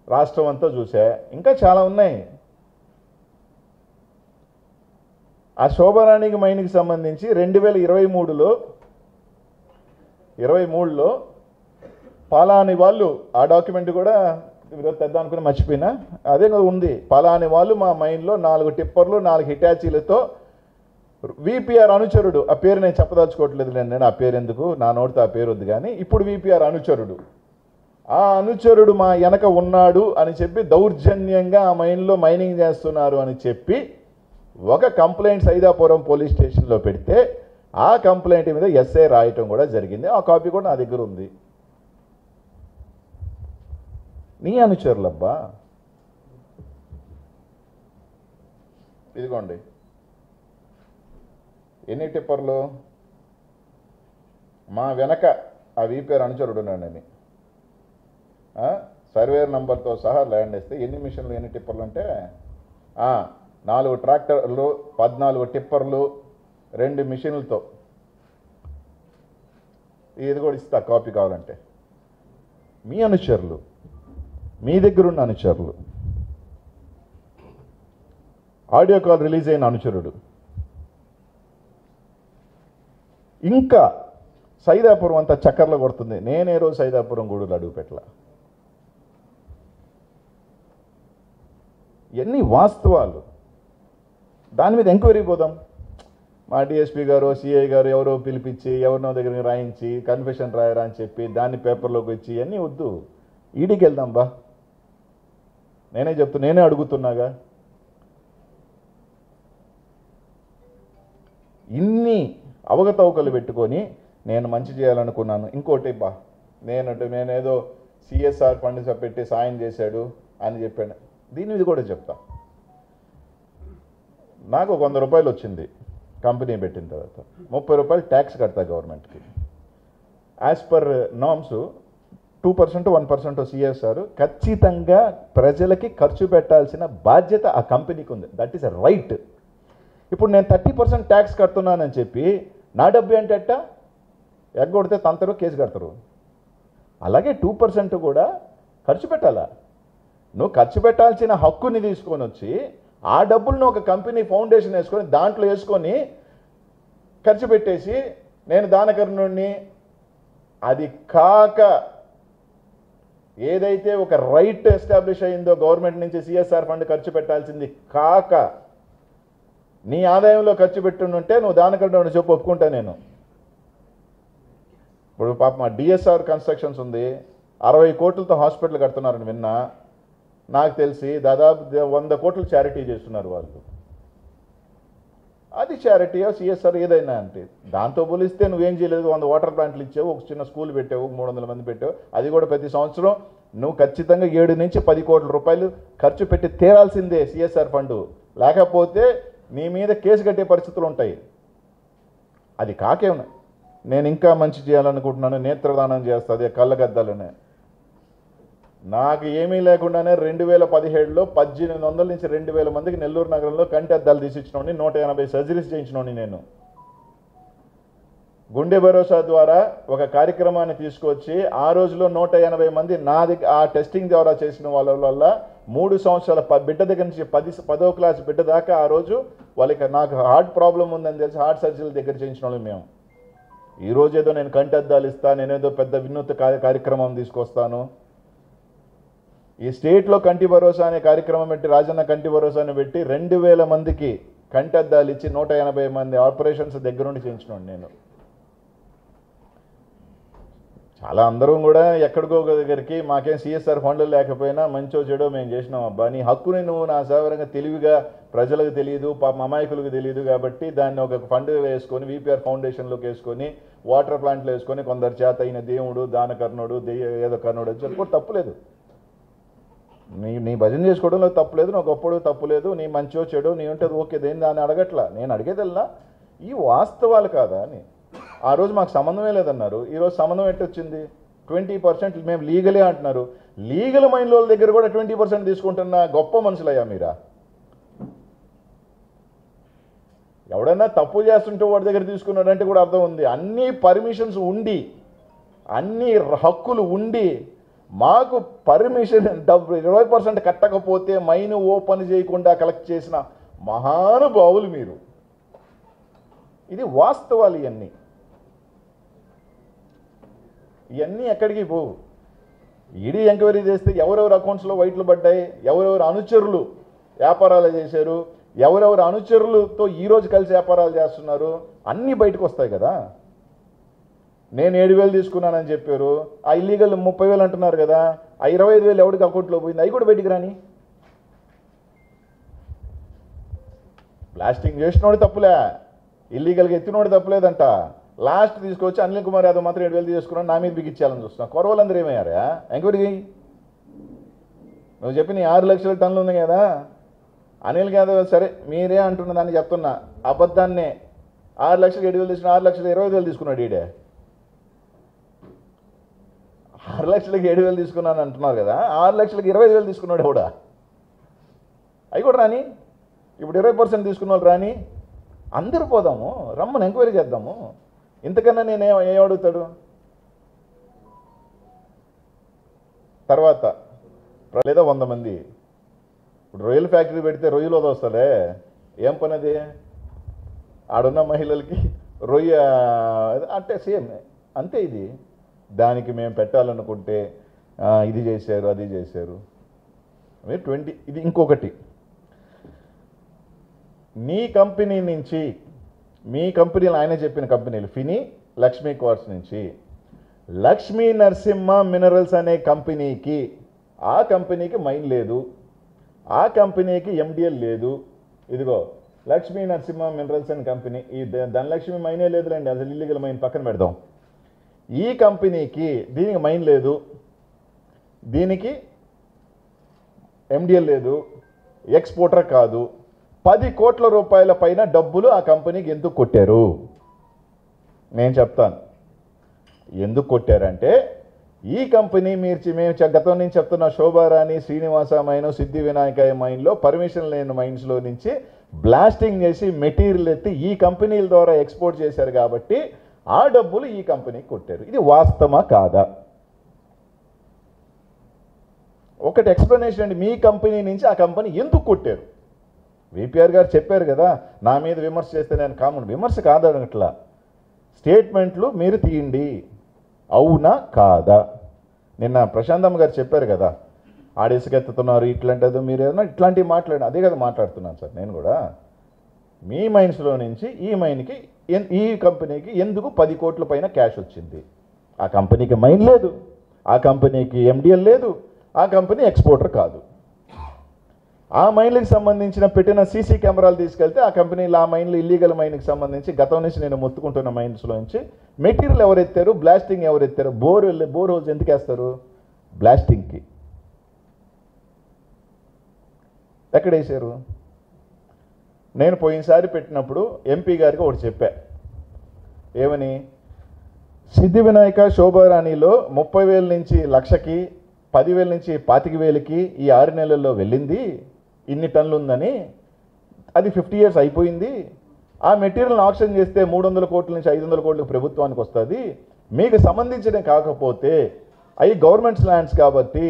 రాష్ట్రం అంతా చూసా. ఇంకా చాలా ఉన్నాయి. ఆ శోభారాణికి మైన్కి సంబంధించి 2023లో పలాని వాళ్ళు, ఆ డాక్యుమెంట్ కూడా ఈరోజు తెద్దాం అనుకుని మర్చిపోయినా, అదే ఉంది. పలాని వాళ్ళు మా మైండ్లో 4 టిప్పర్లు 4 హిటాచీలతో విపిఆర్ అనుచరుడు, ఆ పేరు నేను చెప్పదలుచుకోవట్లేదు నేను, ఆ పేరు ఎందుకు, నా నోటితో ఆ పేరు వద్దు. కానీ ఇప్పుడు విపిఆర్ అనుచరుడు, ఆ అనుచరుడు మా వెనక ఉన్నాడు అని చెప్పి దౌర్జన్యంగా ఆ మైన్లో మైనింగ్ చేస్తున్నారు అని చెప్పి ఒక కంప్లైంట్ సైదాపురం పోలీస్ స్టేషన్లో పెడితే ఆ కంప్లైంట్ మీద ఎస్ఐ రాయటం కూడా జరిగింది. ఆ కాపీ కూడా నా దగ్గర ఉంది. నీ అనుచరులబ్బా, ఇదిగోండి ఎన్ని టిప్పర్లు మా వెనక ఆ విపిఆర్ అనుచరుడు ఉన్నాడని సర్వేర్ నంబర్తో సహా ల్యాండ్ వేస్తే ఎన్ని మిషన్లు ఎన్ని టిప్పర్లు అంటే 4 ట్రాక్టర్లు 14 టిప్పర్లు 2 మిషన్లతో. ఇది కూడా ఇస్తా కాపీ కావాలంటే. మీ అనుచరులు, మీ దగ్గరున్న అనుచరులు, ఆడియో కాల్ రిలీజ్ అయిన అనుచరుడు, ఇంకా సైదాపురం అంతా చక్కర్లు కొడుతుంది. నేనే రోజు సైదాపురం గూడులు అడుగు పెట్టలా. ఎన్ని వాస్తవాలు, దాని మీద ఎంక్వైరీ పోదాం. మా డిఎస్పీ గారు సిఐ గారు ఎవరో పిలిపించి ఎవరినో దగ్గరికి రాయించి కన్ఫెషన్ రాయరా అని చెప్పి దాన్ని పేపర్లోకి వచ్చి అన్నీ వద్దు. ఈడీకి వెళ్దాం బా, నేనే చెప్తున్నా, నేనే అడుగుతున్నాగా. ఇన్ని అవకతవకలు పెట్టుకొని నేను మంచి చేయాలనుకున్నాను. ఇంకోటి బా, నేనేదో సిఎస్ఆర్ ఫండ్ పెట్టి సాయం చేశాడు అని చెప్పాను. దీని మీద కూడా చెప్తా. నాకు 100 రూపాయలు వచ్చింది కంపెనీ పెట్టిన తర్వాత, 30 రూపాయలు ట్యాక్స్ కడతా గవర్నమెంట్కి. యాజ్ పర్ నామ్స్ 2% 1% సిఎస్ఆర్ ఖచ్చితంగా ప్రజలకి ఖర్చు పెట్టాల్సిన బాధ్యత ఆ కంపెనీకి ఉంది. That is a right. ఇప్పుడు నేను 30% ట్యాక్స్ కడుతున్నానని చెప్పి నా డబ్బు ఏంటంట ఎగ్గొడితే తంతరు, కేసు కడతారు. అలాగే 2% కూడా ఖర్చు పెట్టాలా. నువ్వు ఖర్చు పెట్టాల్సిన హక్కుని తీసుకొని వచ్చి ఆ డబ్బులను ఒక కంపెనీ ఫౌండేషన్ వేసుకొని దాంట్లో వేసుకొని ఖర్చు పెట్టేసి నేను దానకర్ణుడిని, అది కాక ఏదైతే ఒక రైట్ ఎస్టాబ్లిష్ అయిందో గవర్నమెంట్ నుంచి సిఎస్ఆర్ ఫండ్ ఖర్చు పెట్టాల్సింది కాక నీ ఆదాయంలో ఖర్చు పెట్టుంటే నువ్వు దానకర్ణుడిని చెప్పు, ఒప్పుకుంటా నేను. ఇప్పుడు పాప మా డిఎస్ఆర్ కన్స్ట్రక్షన్స్ ఉంది, 60 కోట్లతో హాస్పిటల్ కడుతున్నారని విన్నా. నాకు తెలిసి దాదాపు 100 కోట్లు చారిటీ చేస్తున్నారు వాళ్ళు. అది చారిటీ సిఎస్ఆర్ ఏదైనా అంటే దాంతో పోలిస్తే నువ్వేం చేయలేదు. 100 వాటర్ ప్లాంట్లు ఇచ్చావు, ఒక చిన్న స్కూల్ పెట్టావు, 300 మంది పెట్టావు. అది కూడా ప్రతి సంవత్సరం నువ్వు ఖచ్చితంగా 7 నుంచి 10 కోట్ల రూపాయలు ఖర్చు పెట్టి తీరాల్సిందే సిఎస్ఆర్ ఫండ్. లేకపోతే నీ మీద కేసు కట్టే పరిస్థితులు ఉంటాయి. అది కాకేమన్నా నేను ఇంకా మంచి చేయాలనుకుంటున్నాను, నేత్రదానం చేస్తా, అదే కళ్ళగద్దాలనే. నాకు ఏమీ లేకుండానే 2017లో 1800 నుంచి 2000 మందికి నెల్లూరు నగరంలో కంటి అద్దాలు తీసిచ్చినోని, 180 సర్జరీస్ చేయించినోని నేను. గుండె భరోసా ద్వారా ఒక కార్యక్రమాన్ని తీసుకొచ్చి ఆ రోజులో 180 మంది నా దగ్గర ఆ టెస్టింగ్ ద్వారా చేసిన వాళ్ళ వల్ల 3 సంవత్సరాల బిడ్డ దగ్గర నుంచి 10వ క్లాస్ బిడ్డ దాకా ఆ రోజు వాళ్ళకి నాకు హార్ట్ ప్రాబ్లం ఉందని తెలిసి హార్ట్ సర్జరీల దగ్గర చేయించిన వాళ్ళు మేము. ఈరోజు ఏదో నేను కంటి అద్దాలు ఇస్తా, నేనేదో పెద్ద వినూత్న కార్యక్రమం తీసుకొస్తాను. ఈ స్టేట్లో కంటి భరోసా అనే కార్యక్రమం పెట్టి, రాజన్న కంటి భరోసాని పెట్టి 2000 మందికి కంటి అద్దాలు ఇచ్చి 180 మంది ఆపరేషన్స్ దగ్గరుండి చేయించినాను నేను. చాలా అందరం కూడా ఎక్కడికో దగ్గరికి మాకేం సిఎస్ఆర్ ఫండ్లు లేకపోయినా మంచో చెడో మేము చేసినాం. అబ్బా నీ హక్కుని నువ్వు నా సేవరంగా తెలివిగా, ప్రజలకు తెలియదు, అమాయకులకు తెలియదు కాబట్టి దాన్ని ఒక ఫండ్ వేసుకొని విపిఆర్ ఫౌండేషన్లోకి వేసుకొని వాటర్ ప్లాంట్లు వేసుకొని కొందరు చేత అయిన దేవుడు, దానకర్ణుడు, ఏదో కర్ణుడు అని చెప్పుకోవడం తప్పులేదు. నీ భజన చేసుకోవడంలో తప్పులేదు, నువ్వు గొప్పడు తప్పులేదు, నీ మంచో చెడు నీ ఉంటుంది ఓకే, దేని దాన్ని అడగట్లా. నేను అడిగేదల్లా ఈ వాస్తవాలు కాదా అని. ఆ రోజు మాకు సంబంధమే లేదన్నారు, ఈరోజు సంబంధం ఎట్టొచ్చింది? 20% మేము లీగలే అంటున్నారు. లీగల్ మైండ్ వాళ్ళ దగ్గర కూడా 20% తీసుకుంటున్న గొప్ప మనుషులయ్యా మీరా? ఎవడన్నా తప్పు చేస్తుంటే వాడి దగ్గర తీసుకున్నాడంటే కూడా అర్థం ఉంది. అన్ని పర్మిషన్స్ ఉండి, అన్ని హక్కులు ఉండి, మాకు పర్మిషన్ 20% కట్టకపోతే మైన్ ఓపెన్ చేయకుండా కలెక్ట్ చేసిన మహానుభావులు మీరు. ఇది వాస్తవాలు. ఇవన్నీ ఎక్కడికి పోవు. ఈడీ ఎంక్వైరీ చేస్తే ఎవరెవరు అకౌంట్స్లో వైట్లు పడ్డాయి, ఎవరెవరు అనుచరులు వ్యాపారాలు చేశారు, ఎవరెవరు అనుచరులతో ఈరోజు కలిసి వ్యాపారాలు చేస్తున్నారు, అన్నీ బయటకు వస్తాయి కదా. నేను 7,000 తీసుకున్నానని చెప్పారు, ఆ ఇల్లీగల్ 30,000 అంటున్నారు కదా, ఆ 25,000 ఎవరికి అకౌంట్లో పోయింది, అవి కూడా బయటికి రాని. బ్లాస్టింగ్ చేసినోడు తప్పులే, ఇల్లీగల్గా ఎత్తినోడు తప్పులేదంట. లాస్ట్ తీసుకొచ్చి అనిల్ కుమార్ యాదవ్ మాత్రం 7,000 తీసుకున్నాను, నా మీద బిగించాలని చూస్తున్నాను. కొరవలందరూ ఏమయ్యారా? ఎంక్వైరీ నువ్వు చెప్పిన 6 లక్షల టన్నులు ఉంది కదా, అనిల్ యాదవ్ సరే మీరే అంటున్న దాన్ని చెప్తున్నా, అబద్ధాన్నే 6 లక్షలు 7,000 తీసుకున్నా, 6 లక్షలు 25,000 తీసుకున్నాడు ఈడే. 6 లక్షలకి 7,000 తీసుకున్నాను అంటున్నారు కదా, 6 లక్షలకి 25,000 తీసుకున్నాడు కూడా. అవి కూడా రాని, ఇప్పుడు 20% తీసుకున్న వాళ్ళు రాని, అందరూ పోదాము, రమ్మని ఎంక్వైరీ చేద్దాము. ఇంతకన్నా నేను ఏం అడుగుతాడు? తర్వాత లేదా 100 మంది ఇప్పుడు రొయ్యల ఫ్యాక్టరీ పెడితే రొయ్యలు వదొస్తాడే, ఏం పని అది? ఆడున్న మహిళలకి రొయ్య అంటే సేమ్ అంతే. ఇది దానికి మేము పెట్టాలనుకుంటే ఇది చేశారు, అది చేశారు. 20 ఇది ఇంకొకటి, నీ కంపెనీ నుంచి, మీ కంపెనీలు ఆయన చెప్పిన కంపెనీలు ఫిని, లక్ష్మీ క్వార్ట్స్ నుంచి లక్ష్మీ నరసింహ మినరల్స్ అనే కంపెనీకి, ఆ కంపెనీకి మైన్ లేదు, ఆ కంపెనీకి ఎండిఎల్ లేదు. ఇదిగో లక్ష్మీ నరసింహ మినరల్స్ అనే కంపెనీ, ఈ ధనలక్ష్మి మైనే లేదులేండి, అసలు ఇల్లీగల్ మైన్ పక్కన పెడదాం. ఈ కంపెనీకి దీనికి మైన్ లేదు, దీనికి ఎండిఎల్ లేదు, ఎక్స్పోర్టర్ కాదు. 10 కోట్ల రూపాయల పైన డబ్బులు ఆ కంపెనీకి ఎందుకు కొట్టారు? నేను చెప్తాను ఎందుకు కొట్టారంటే, ఈ కంపెనీ మేము గతం నుంచి చెప్తున్న శోభారాణి, శ్రీనివాస మైన్, సిద్ధి వినాయక మైన్లో పర్మిషన్ లేని మైన్స్లో నుంచి బ్లాస్టింగ్ చేసి మెటీరియల్ ఎత్తి ఈ కంపెనీల ద్వారా ఎక్స్పోర్ట్ చేశారు కాబట్టి ఆ డబ్బులు ఈ కంపెనీకి కొట్టారు. ఇది వాస్తవమా కాదా? ఒకటి ఎక్స్ప్లెనేషన్ అండి, మీ కంపెనీ నుంచి ఆ కంపెనీ ఎందుకు కొట్టారు? విపిఆర్ గారు చెప్పారు కదా, నా మీద విమర్శ చేస్తే నేను కామన్, విమర్శ కాదనట్లా, స్టేట్మెంట్లు మీరు తీయండి, అవునా కాదా? నిన్న ప్రశాంతమ్మ గారు చెప్పారు కదా, ఆడేసుకెత్తుతున్నారు ఇట్లాంటిదో, మీరు ఏదైనా ఇట్లాంటివి మాట్లాడి, అదే కదా మాట్లాడుతున్నాను సార్ నేను కూడా. మీ మైన్స్లో నుంచి ఈ మైన్కి, ఈ కంపెనీకి ఎందుకు 10 కోట్ల పైన క్యాష్ వచ్చింది? ఆ కంపెనీకి మైన్ లేదు, ఆ కంపెనీకి ఎండిఎల్ లేదు, ఆ కంపెనీ ఎక్స్పోర్టర్ కాదు. ఆ మైన్లకు సంబంధించిన పెట్టిన సీసీ కెమెరాలు తీసుకెళ్తే ఆ కంపెనీలు, ఆ మైన్లు ఇల్లీగల్ మైన్కి సంబంధించి గతం నుంచి నేను మొత్తుకుంటున్న మైన్స్లో నుంచి మెటీరియల్ ఎవరు ఎత్తారు, బ్లాస్టింగ్ ఎవరు ఎత్తారు? బోర్ హోల్స్ ఎందుకు వేస్తారు? బ్లాస్టింగ్కి. ఎక్కడ వేసారు? నేను పోయినసారి పెట్టినప్పుడు ఎంపీ గారికి ఒకటి చెప్పా, ఏమని? సిద్ధి వినాయక శోభారాణిలో 30,000 నుంచి లక్షకి, 10,000 నుంచి 25,000కి ఈ 6 నెలల్లో వెళ్ళింది, ఇన్ని టన్నులు ఉందని. అది 50 years అయిపోయింది. ఆ మెటీరియల్ని ఆక్షన్ చేస్తే 300 కోట్ల నుంచి 500 కోట్లకు ప్రభుత్వానికి వస్తుంది. మీకు సంబంధించిన కాకపోతే అవి గవర్నమెంట్స్ ల్యాండ్స్ కాబట్టి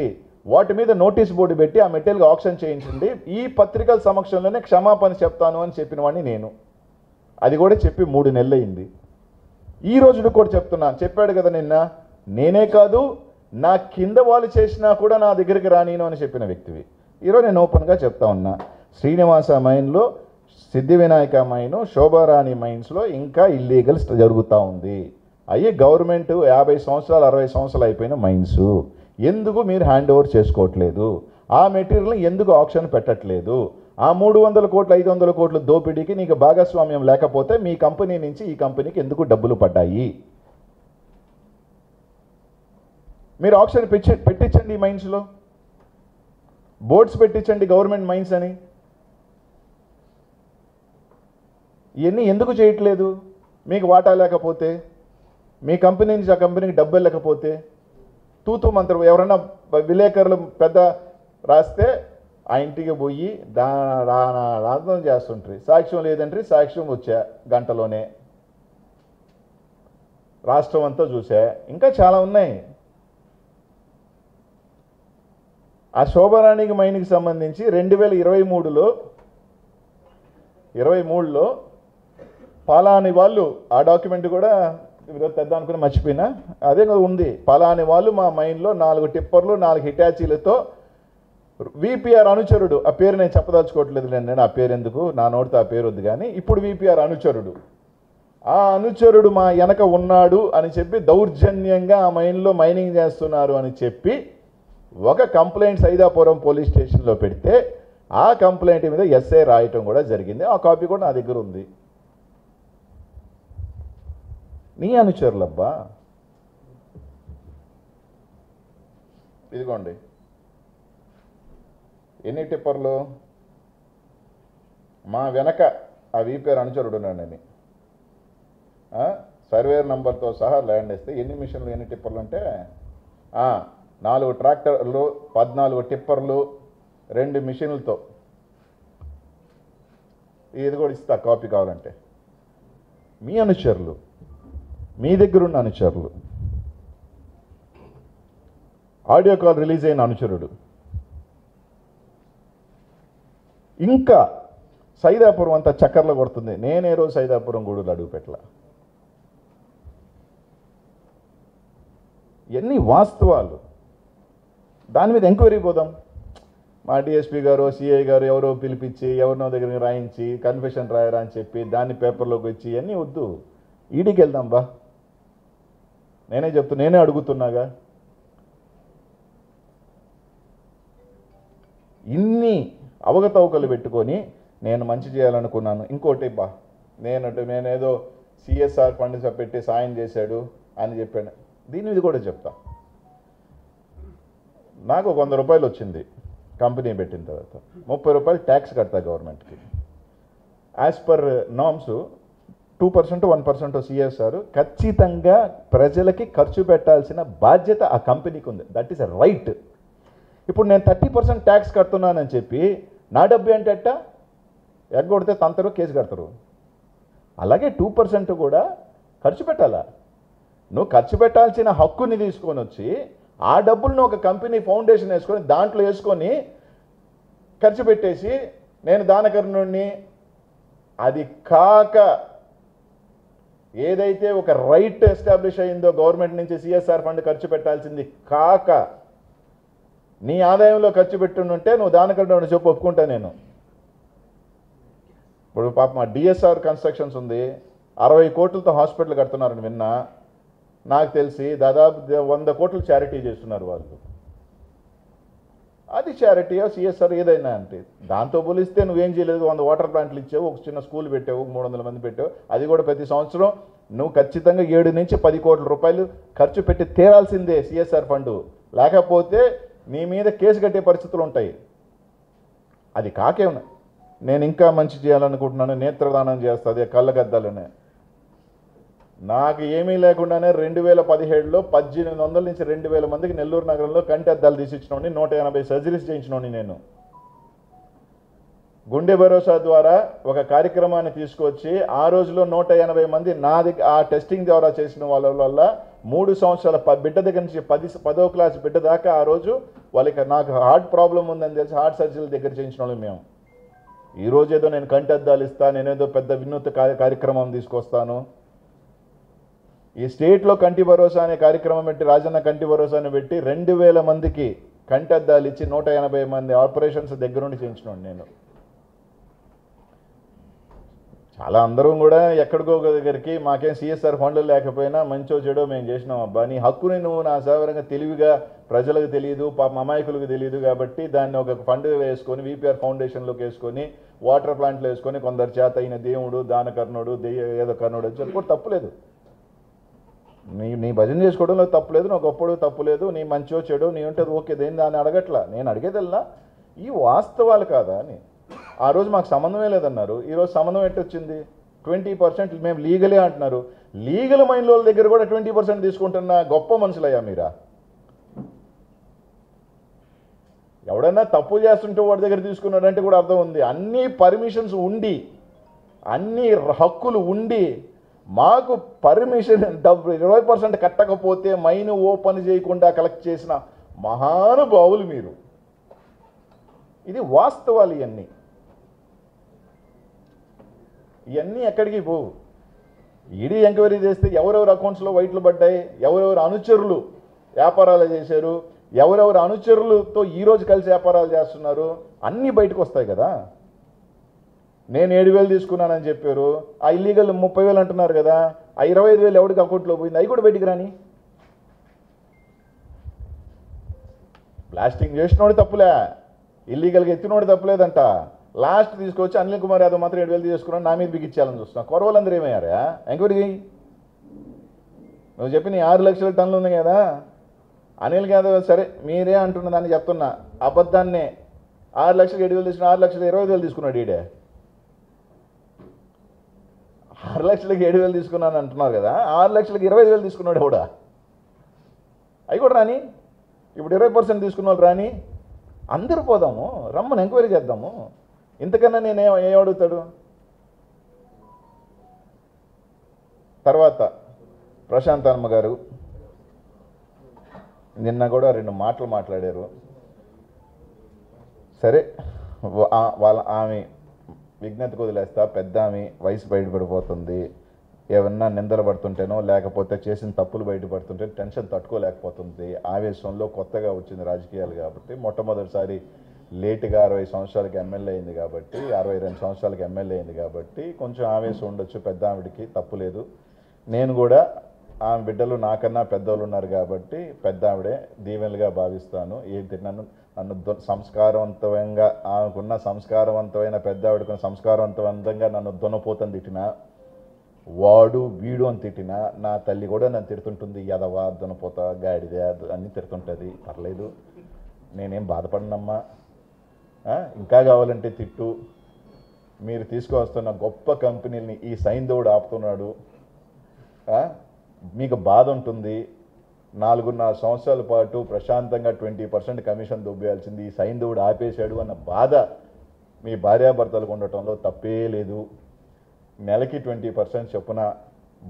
వాటి మీద నోటీస్ బోర్డు పెట్టి ఆ మెటీరియల్ ఆక్షన్ చేయించండి, ఈ పత్రికల సమక్షంలోనే క్షమాపణ చెప్తాను అని చెప్పిన వాడిని నేను. అది కూడా చెప్పి 3 నెలలు అయింది. ఈ రోజును కూడా చెప్తున్నాను, చెప్పాడు కదా నిన్న, నేనే కాదు నా కింద వాళ్ళు చేసినా కూడా నా దగ్గరికి రానిను అని చెప్పిన వ్యక్తివి. ఈరోజు నేను ఓపెన్గా చెప్తా ఉన్నా, శ్రీనివాస మైన్లో, సిద్ధి వినాయక మైను, శోభారాణి మైన్స్లో ఇంకా ఇల్లీగల్ జరుగుతూ ఉంది. అయ్యి గవర్నమెంట్ 50 సంవత్సరాలు 60 సంవత్సరాలు అయిపోయిన మైన్స్. ఎందుకు మీరు హ్యాండ్ ఓవర్ చేసుకోవట్లేదు? ఆ మెటీరియల్ని ఎందుకు ఆక్షన్ పెట్టట్లేదు? ఆ 300 కోట్లు 500 కోట్ల దోపిడీకి నీకు భాగస్వామ్యం లేకపోతే మీ కంపెనీ నుంచి ఈ కంపెనీకి ఎందుకు డబ్బులు పడ్డాయి? మీరు ఆక్షన్ పెట్టించండి, ఈ మైన్స్లో బోర్డ్స్ పెట్టించండి, గవర్నమెంట్ మైన్స్ అని. ఇవన్నీ ఎందుకు చేయట్లేదు? మీకు వాటా లేకపోతే, మీ కంపెనీ నుంచి ఆ కంపెనీకి డబ్బు వెళ్ళకపోతే, తూతూ మంత్రం ఎవరన్నా విలేకరులు పెద్ద రాస్తే ఆ ఇంటికి పోయి రాధం చేస్తుంటారు. సాక్ష్యం లేదంటే సాక్ష్యం వచ్చా గంటలోనే, రాష్ట్రం అంతా చూసా. ఇంకా చాలా ఉన్నాయి. ఆ శోభారాణికి మైన్కి సంబంధించి 2023లో పలాని వాళ్ళు, ఆ డాక్యుమెంట్ కూడా ఈరోజు తెద్దాం అనుకుని మర్చిపోయినా, అదే ఉంది. పలాని వాళ్ళు మా మైండ్లో 4 టిప్పర్లు 4 హిటాచీలతో విపిఆర్ అనుచరుడు, ఆ పేరు నేను చెప్పదలుచుకోవట్లేదు నేను, ఆ పేరు ఎందుకు, నా నోటితో ఆ పేరు వద్దు. కానీ ఇప్పుడు విపిఆర్ అనుచరుడు, ఆ అనుచరుడు మా వెనక ఉన్నాడు అని చెప్పి దౌర్జన్యంగా ఆ మైన్లో మైనింగ్ చేస్తున్నారు అని చెప్పి ఒక కంప్లైంట్ సైదాపురం పోలీస్ స్టేషన్లో పెడితే ఆ కంప్లైంట్ మీద ఎస్ఐ రాయటం కూడా జరిగింది. ఆ కాపీ కూడా నా దగ్గర ఉంది. నీ అనుచరులబ్బా, ఇదిగోండి ఎన్ని టిప్పర్లు, మా వెనక ఆ విపిఆర్ అనుచరుడు ఉన్నాడని సర్వేర్ నంబర్తో సహా ల్యాండ్ వేస్తే ఎన్ని మిషన్లు ఎన్ని టిప్పర్లు అంటే 4 ట్రాక్టర్లు 14 టిప్పర్లు 2 మిషన్లతో. ఇది కూడా ఇస్తా కాపీ కావాలంటే. మీ అనుచరులు, మీ దగ్గరున్న అనుచరులు, ఆడియో కాల్ రిలీజ్ అయిన అనుచరుడు, ఇంకా సైదాపురం అంతా చక్కర్లు కొడుతుంది. నేనే రోజు సైదాపురం గూడులు అడుగు పెట్టలా. ఎన్ని వాస్తవాలు, దాని మీద ఎంక్వైరీ పోదాం. మా డిఎస్పీ గారు సిఐ గారు ఎవరో పిలిపించి ఎవరినో దగ్గర రాయించి కన్ఫెషన్ రాయరా అని చెప్పి దాన్ని పేపర్లోకి వచ్చి ఇవన్నీ వద్దు. ఈడీకి వెళ్దాం బా, నేనే అడుగుతున్నాగా. ఇన్ని అవకతవకలు పెట్టుకొని నేను మంచి చేయాలనుకున్నాను. ఇంకోటి బా, నేనేదో సిఎస్ఆర్ ఫండ్ పెట్టి సాయం చేశాడు అని చెప్పాను. దీని మీద కూడా చెప్తా. నాకు 100 రూపాయలు వచ్చింది కంపెనీ పెట్టిన తర్వాత, 30 రూపాయలు ట్యాక్స్ కడతా గవర్నమెంట్కి. యాజ్ పర్ నామ్స్ 2% 1% సిఎస్ఆర్ ఖచ్చితంగా ప్రజలకి ఖర్చు పెట్టాల్సిన బాధ్యత ఆ కంపెనీకి ఉంది. That is a right. ఇప్పుడు నేను 30% ట్యాక్స్ కడుతున్నానని చెప్పి నా డబ్బు ఏంటట్ట ఎగ్గొడితే తంతరు, కేసు కడతారు. అలాగే 2% కూడా ఖర్చు పెట్టాలా. నువ్వు ఖర్చు పెట్టాల్సిన హక్కుని తీసుకొని వచ్చి ఆ డబ్బులను ఒక కంపెనీ ఫౌండేషన్ వేసుకొని దాంట్లో వేసుకొని ఖర్చు పెట్టేసి నేను దానకర్ణుడిని, అది కాక ఏదైతే ఒక రైట్ ఎస్టాబ్లిష్ అయిందో గవర్నమెంట్ నుంచి సిఎస్ఆర్ ఫండ్ ఖర్చు పెట్టాల్సింది కాక నీ ఆదాయంలో ఖర్చు పెట్టుంటే నువ్వు దానకర్ణుడిని చెప్పు, ఒప్పుకుంటా నేను. ఇప్పుడు పాప మా డిఎస్ఆర్ కన్స్ట్రక్షన్స్ ఉంది, 60 కోట్లతో హాస్పిటల్ కడుతున్నారని విన్నా. నాకు తెలిసి దాదాపు 100 కోట్లు చారిటీ చేస్తున్నారు వాళ్ళు. అది చారిటీయో సిఎస్ఆర్ ఏదైనా అంటే దాంతో పోలిస్తే నువ్వేం చేయలేదు. 100 వాటర్ ప్లాంట్లు ఇచ్చావు, ఒక చిన్న స్కూల్ పెట్టావు, 300 మంది పెట్టావు. అది కూడా ప్రతి సంవత్సరం నువ్వు ఖచ్చితంగా 7 నుంచి 10 కోట్ల రూపాయలు ఖర్చు పెట్టి తీరాల్సిందే సిఎస్ఆర్ ఫండ్. లేకపోతే నీ మీద కేసు కట్టే పరిస్థితులు ఉంటాయి. అది కాకేమన్నా నేను ఇంకా మంచి చేయాలనుకుంటున్నాను, నేత్రదానం చేస్తుంది కళ్ళగద్దాలనే. నాకు ఏమీ లేకుండానే 2017లో 1800 నుంచి 2000 మందికి నెల్లూరు నగరంలో కంటి అద్దాలు తీసిచ్చినోని, 180 సర్జరీస్ చేయించినోని నేను. గుండె భరోసా ద్వారా ఒక కార్యక్రమాన్ని తీసుకొచ్చి ఆ రోజులో 180 మంది ఆ టెస్టింగ్ ద్వారా చేసిన వాళ్ళ వల్ల 3 సంవత్సరాల బిడ్డ దగ్గర నుంచి 10వ క్లాస్ బిడ్డ దాకా ఆ రోజు వాళ్ళకి నాకు హార్ట్ ప్రాబ్లం ఉందని తెలిసి హార్ట్ సర్జరీల దగ్గర చేయించిన వాళ్ళు మేము. ఈరోజు ఏదో నేను కంటి అద్దాలు ఇస్తా, నేనేదో పెద్ద వినూత్న కార్యక్రమం తీసుకొస్తాను. ఈ స్టేట్లో కంటి భరోసా అనే కార్యక్రమం పెట్టి, రాజన్న కంటి భరోసాని పెట్టి 2000 మందికి కంటి అద్దాలు ఇచ్చి 180 మంది ఆపరేషన్స్ దగ్గరుండి చేయించినాను నేను. చాలా అందరం కూడా ఎక్కడికో దగ్గరికి మాకేం సిఎస్ఆర్ ఫండ్లు లేకపోయినా మంచో చెడో మేము చేసినాం అబ్బా. నీ హక్కుని నువ్వు నా సౌకర్యంగా తెలివిగా, ప్రజలకు తెలియదు, పాప అమాయకులకు తెలియదు కాబట్టి దాన్ని ఒక ఫండ్ వేసుకొని విపిఆర్ ఫౌండేషన్లోకి వేసుకొని వాటర్ ప్లాంట్లు వేసుకొని కొందరు చేత అయిన దేవుడు, దానకర్ణుడు, ఏదో కర్ణుడు అని చెప్పి కూడా తప్పులేదు. నీ భజన చేసుకోవడంలో తప్పులేదు, నువ్వు గొప్పడు తప్పులేదు, నీ మంచో చెడు నీ ఉంటుంది ఓకే, దేని దాన్ని అడగట్లా. నేను అడిగేదల్లా ఈ వాస్తవాలు కాదా అని. ఆ రోజు మాకు సంబంధమే లేదన్నారు, ఈరోజు సంబంధం ఎట్టొచ్చింది? 20% మేము లీగలే అంటున్నారు. లీగల్ మైండ్ వాళ్ళ దగ్గర కూడా 20% తీసుకుంటున్న గొప్ప మనుషులయ్యా మీరా? ఎవడన్నా తప్పు చేస్తుంటే వాడి దగ్గర తీసుకున్నాడంటే కూడా అర్థం ఉంది. అన్ని పర్మిషన్స్ ఉండి, అన్ని హక్కులు ఉండి, మాకు పర్మిషన్ 20% కట్టకపోతే మైన్ ఓపెన్ చేయకుండా కలెక్ట్ చేసిన మహానుభావులు మీరు. ఇది వాస్తవాలు. ఇవన్నీ ఎక్కడికి పోవు. ఈడీ ఎంక్వైరీ చేస్తే ఎవరెవరు అకౌంట్స్లో వైట్లు పడ్డాయి, ఎవరెవరు అనుచరులు వ్యాపారాలు చేశారు, ఎవరెవరు అనుచరులతో ఈరోజు కలిసి వ్యాపారాలు చేస్తున్నారు, అన్నీ బయటకు వస్తాయి కదా. నేను 7,000 తీసుకున్నానని చెప్పారు, ఆ ఇల్లీగల్ 30,000 అంటున్నారు కదా, ఆ 25,000 ఎవరికి అకౌంట్లో పోయింది, అవి కూడా బయటికి రాని. బ్లాస్టింగ్ చేసినోడు తప్పులే, ఇల్లీగల్గా ఎత్తినోడు తప్పులేదంట. లాస్ట్ తీసుకొచ్చి అనిల్ కుమార్ యాదవ్ మాత్రం 7,000 తీసుకున్నాడు, నా మీద బిగించాలని చూస్తున్నా. కొరవలందరూ ఏమయ్యారా? ఎంక్వైరీ చేయి. నువ్వు చెప్పి నీ 6 లక్షల టన్నులు ఉంది కదా, అనిల్ యాదవ్ సరే మీరే అంటున్న దాన్ని చెప్తున్నా, అబద్ధాన్నే 6 లక్షలకు 7,000 తీసుకున్నా, 6 లక్షలకు 25,000 తీసుకున్నాడు. ఈడే 6 లక్షలకు 7,000 తీసుకున్నాను అంటున్నారు కదా, 6 లక్షలకు 25,000 తీసుకున్నాడు కూడా. అవి కూడా రాని. ఇప్పుడు 20% తీసుకున్న వాళ్ళు రాని. అందరూ పోదాము, రమ్మని ఎంక్వైరీ చేద్దాము. ఇంతకన్నా నేను ఏం అడుగుతాడు? తర్వాత ప్రశాంత్ వర్మ గారు నిన్న కూడా 2 మాటలు మాట్లాడారు. సరే ఆమె విజ్ఞతకు వదిలేస్తా, పెద్ద ఆమె వయసు బయటపడిపోతుంది, ఏమన్నా నిందలు పడుతుంటేనో లేకపోతే చేసిన తప్పులు బయటపడుతుంటే టెన్షన్ తట్టుకోలేకపోతుంది, ఆవేశంలో కొత్తగా వచ్చింది రాజకీయాలు కాబట్టి, మొట్టమొదటిసారి లేటుగా 60 సంవత్సరాలకి ఎమ్మెల్యే అయింది కాబట్టి, 62 సంవత్సరాలకి ఎమ్మెల్యే అయింది కాబట్టి కొంచెం ఆవేశం ఉండొచ్చు, పెద్ద ఆవిడికి తప్పులేదు. నేను కూడా ఆమె బిడ్డలు నాకన్నా పెద్దోళ్ళు ఉన్నారు కాబట్టి పెద్ద ఆవిడే దీవెనలుగా భావిస్తాను. ఏంటి నన్ను సంస్కారవంతంగా ఆమెకున్న సంస్కారవంతమైన పెద్ద ఆవిడకున్న సంస్కారవంతంగా నన్ను దున్నపోతని తిట్టినా, వాడు వీడు అని తిట్టినా, నా తల్లి కూడా నన్ను తిడుతుంటుంది, యదవా దున్నపోత గాడిదే అన్నీ తిడుతుంటుంది. పర్లేదు, నేనేం బాధపడినమ్మా. ఇంకా కావాలంటే తిట్టు. మీరు తీసుకువస్తున్న గొప్ప కంపెనీలని ఈ సైంధవుడు ఆపుతున్నాడు, మీకు బాధ ఉంటుంది. 4.5 సంవత్సరాల పాటు ప్రశాంతంగా 20% కమిషన్ దొబ్బేయాల్సింది ఈ సైంధవుడు ఆపేశాడు అన్న బాధ మీ భార్యాభర్తలకు ఉండటంలో తప్పే లేదు. నెలకి 20% చొప్పున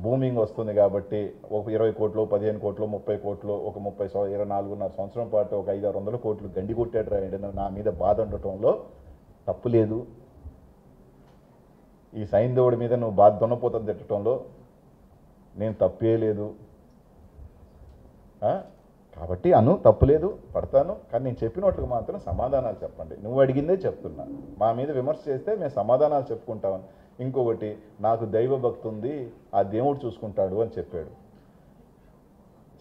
బూమింగ్ వస్తుంది కాబట్టి ఒక 20 కోట్లు, 15 కోట్లు, 30 కోట్లు, ఒక 24.5 సంవత్సరం పాటు ఒక 500-600 కోట్లు గండి కొట్టాడు రాయండి. నా మీద బాధ ఉండటంలో తప్పు లేదు. ఈ సైంధవుడి మీద నువ్వు బాధ దున్నపోతుంది తిట్టడంలో నేను తప్పే లేదు. కాబట్టి తప్పులేదు, పడతాను. కానీ నేను చెప్పినట్లుగా మాత్రం సమాధానాలు చెప్పండి. నువ్వు అడిగిందే చెప్తున్నా. మా మీద విమర్శ చేస్తే మేము సమాధానాలు చెప్పుకుంటామని. ఇంకొకటి, నాకు దైవభక్తి ఉంది, ఆ దేవుడు చూసుకుంటాడు అని చెప్పాడు.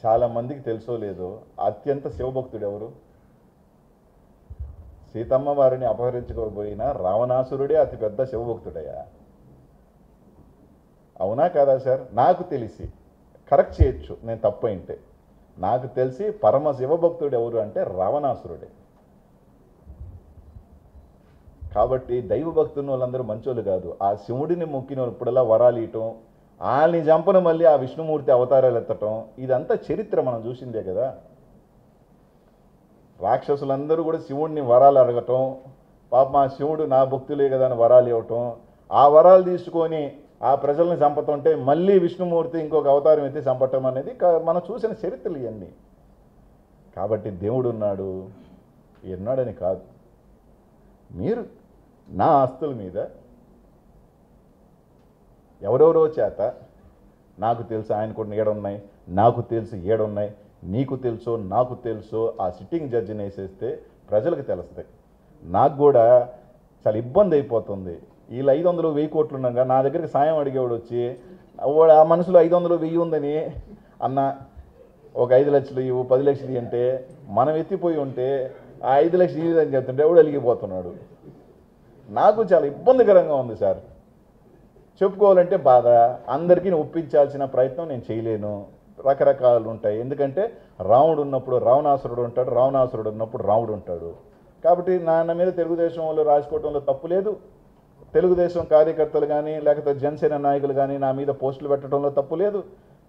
చాలామందికి తెలుసో లేదో, అత్యంత శివభక్తుడు ఎవరు? సీతమ్మ వారిని అపహరించుకోబోయిన రావణాసురుడే అతిపెద్ద శివభక్తుడయ్యా. అవునా కాదా సార్? నాకు తెలిసి కరెక్ట్ చేయొచ్చు నేను తప్పు అయింటే, నాకు తెలిసి పరమ శివభక్తుడు ఎవరు అంటే రావణాసురుడే. కాబట్టి దైవభక్తుని వాళ్ళందరూ మంచోళ్ళు కాదు. ఆ శివుడిని మొక్కిన ఇప్పుడల్లా వరాలు ఇవ్వటం, వాళ్ళని చంపన మళ్ళీ ఆ విష్ణుమూర్తి అవతారాలు ఎత్తటం, ఇదంతా చరిత్ర మనం చూసిందే కదా. రాక్షసులందరూ కూడా శివుడిని వరాలు అడగటం, పాప ఆ శివుడు నా భక్తులే కదా అని వరాలు ఇవ్వటం, ఆ వరాలు తీసుకొని ఆ ప్రజల్ని చంపుతుంటే మళ్ళీ విష్ణుమూర్తి ఇంకొక అవతారం ఎత్తి చంపటం అనేది మనం చూసిన చరిత్రలు ఇవన్నీ. కాబట్టి దేవుడు ఉన్నాడని కాదు. మీరు నా ఆస్తుల మీద ఎవరెవరో చేత, నాకు తెలుసు ఆయన కూడా ఏడున్నాయి, నాకు తెలుసు ఏడున్నాయి, నీకు తెలుసో నాకు తెలుసో ఆ సిట్టింగ్ జడ్జిని వేసేస్తే ప్రజలకు తెలుస్తాయి. నాకు కూడా చాలా ఇబ్బంది అయిపోతుంది. వీళ్ళు 500 1000 కోట్లు ఉండగా నా దగ్గరికి సాయం అడిగేవాడు వచ్చి ఆ మనసులో 500 1000 ఉందని అన్న ఒక 5 లక్షలు ఇవ్వు 10 లక్షలు అంటే మనం ఎత్తిపోయి ఉంటే ఆ 5 లక్షలు ఇవ్వదని చెప్తుంటే ఎవడు అలిగిపోతున్నాడు. నాకు చాలా ఇబ్బందికరంగా ఉంది సార్. చెప్పుకోవాలంటే బాధ. అందరికీ ఒప్పించాల్సిన ప్రయత్నం నేను చేయలేను. రకరకాలు ఉంటాయి. ఎందుకంటే రాముడు ఉన్నప్పుడు రావణాసురుడు ఉంటాడు, రావణాసురుడు ఉన్నప్పుడు రాముడు ఉంటాడు. కాబట్టి నాన్న మీద తెలుగుదేశం వాళ్ళు రాసుకోవడంలో తప్పు లేదు. తెలుగుదేశం కార్యకర్తలు కానీ లేకపోతే జనసేన నాయకులు కానీ నా మీద పోస్టులు పెట్టడంలో తప్పు లేదు,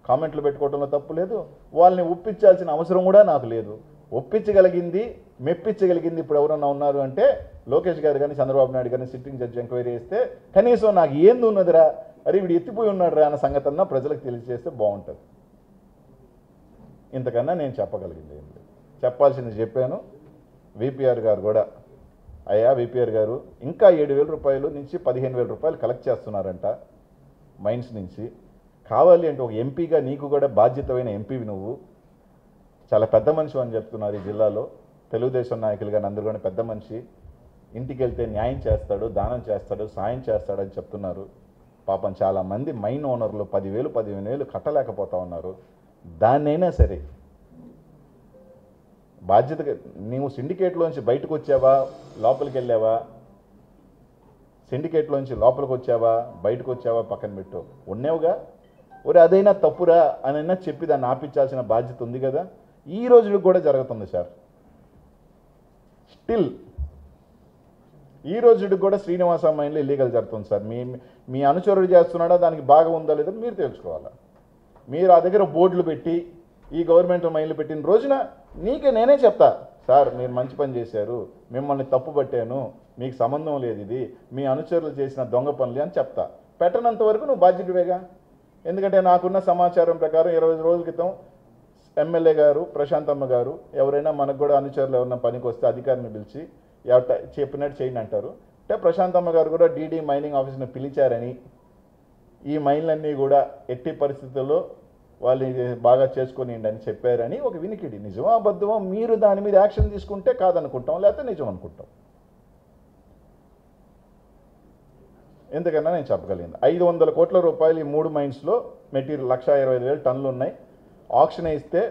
కామెంట్లు పెట్టుకోవడంలో తప్పు లేదు. వాళ్ళని ఒప్పించాల్సిన అవసరం కూడా నాకు లేదు. ఒప్పించగలిగింది, మెప్పించగలిగింది ఇప్పుడు ఎవరన్నా ఉన్నారు అంటే లోకేష్ గారు కానీ చంద్రబాబు నాయుడు కానీ సిట్టింగ్ జడ్జి ఎంక్వైరీ చేస్తే కనీసం నాకు ఏంది ఉన్నదిరా, అరే వీడు ఎత్తిపోయి ఉన్నాడు రా అన్న సంగతి అన్నా ప్రజలకు తెలియజేస్తే బాగుంటుంది. ఇంతకన్నా నేను చెప్పగలిగింది ఏం లేదు. చెప్పాల్సింది చెప్పాను. విపిఆర్ గారు కూడా, అయ్యా విపిఆర్ గారు ఇంకా 7,000 రూపాయలు నుంచి 15,000 రూపాయలు కలెక్ట్ చేస్తున్నారంట మైన్స్ నుంచి. కావాలి అంటే ఒక ఎంపీగా నీకు కూడా బాధ్యతమైన ఎంపీవి నువ్వు, చాలా పెద్ద మనిషి అని చెప్తున్నారు ఈ జిల్లాలో. తెలుగుదేశం నాయకులుగా అందరూ కూడా పెద్ద మనిషి, ఇంటికి వెళ్తే న్యాయం చేస్తాడు, దానం చేస్తాడు, సాయం చేస్తాడని చెప్తున్నారు. పాపం చాలామంది మైన్ ఓనర్లు 10,000 15,000 కట్టలేకపోతా ఉన్నారు. దాన్నైనా సరే బాధ్యతగా నీవు సిండికేట్లోంచి బయటకు వచ్చావా, లోపలికి వెళ్ళావా, సిండికేట్లోంచి లోపలికి వచ్చావా, బయటకు వచ్చావా పక్కన పెట్టు, ఉన్నావుగా. ఒరే అదైనా తప్పురా అనైనా చెప్పి దాన్ని ఆపించాల్సిన బాధ్యత ఉంది కదా. ఈ రోజుకి కూడా జరుగుతుంది సార్. స్టిల్ ఈ రోజుకి కూడా శ్రీనివాస మైన్లో ఇల్లీగల్ జరుగుతుంది సార్. మీ అనుచరుడు చేస్తున్నాడా, దానికి బాగా ఉందా లేదో మీరు తెలుసుకోవాలా. మీరు ఆ దగ్గర బోర్డులు పెట్టి ఈ గవర్నమెంట్ మైన్లు పెట్టిన రోజున నేనే చెప్తా, సార్ మీరు మంచి పని చేశారు, మిమ్మల్ని తప్పు పట్టాను, మీకు సంబంధం లేదు, ఇది మీ అనుచరులు చేసిన దొంగ పనులు అని చెప్తా. పెట్టనంత వరకు నువ్వు బాధ్యతవేగా. ఎందుకంటే నాకున్న సమాచారం ప్రకారం 20 రోజుల క్రితం ఎమ్మెల్యే గారు ప్రశాంతమ్మ గారు ఎవరైనా మనకు కూడా అనుచరులు ఎవరైనా పనికి వస్తే అధికారిని పిలిచి చెప్పినట్టు చేయండి అంటారు. అంటే ప్రశాంతమ్మ గారు కూడా డీడీ మైనింగ్ ఆఫీస్ని పిలిచారని, ఈ మైన్లన్నీ కూడా ఎట్టి పరిస్థితుల్లో వాళ్ళు బాగా చేసుకొని అని చెప్పారని ఒక వినికిడి. నిజమో అబద్ధమో మీరు దాని మీద యాక్షన్ తీసుకుంటే కాదనుకుంటాం, లేకపోతే నిజం అనుకుంటాం. ఎందుకన్నా నేను చెప్పగలిగింది 500 కోట్ల రూపాయలు ఈ 3 మైన్స్లో మెటీరియల్ 1,25,000 టన్నులు ఉన్నాయి. ఆక్షన్ ఇస్తే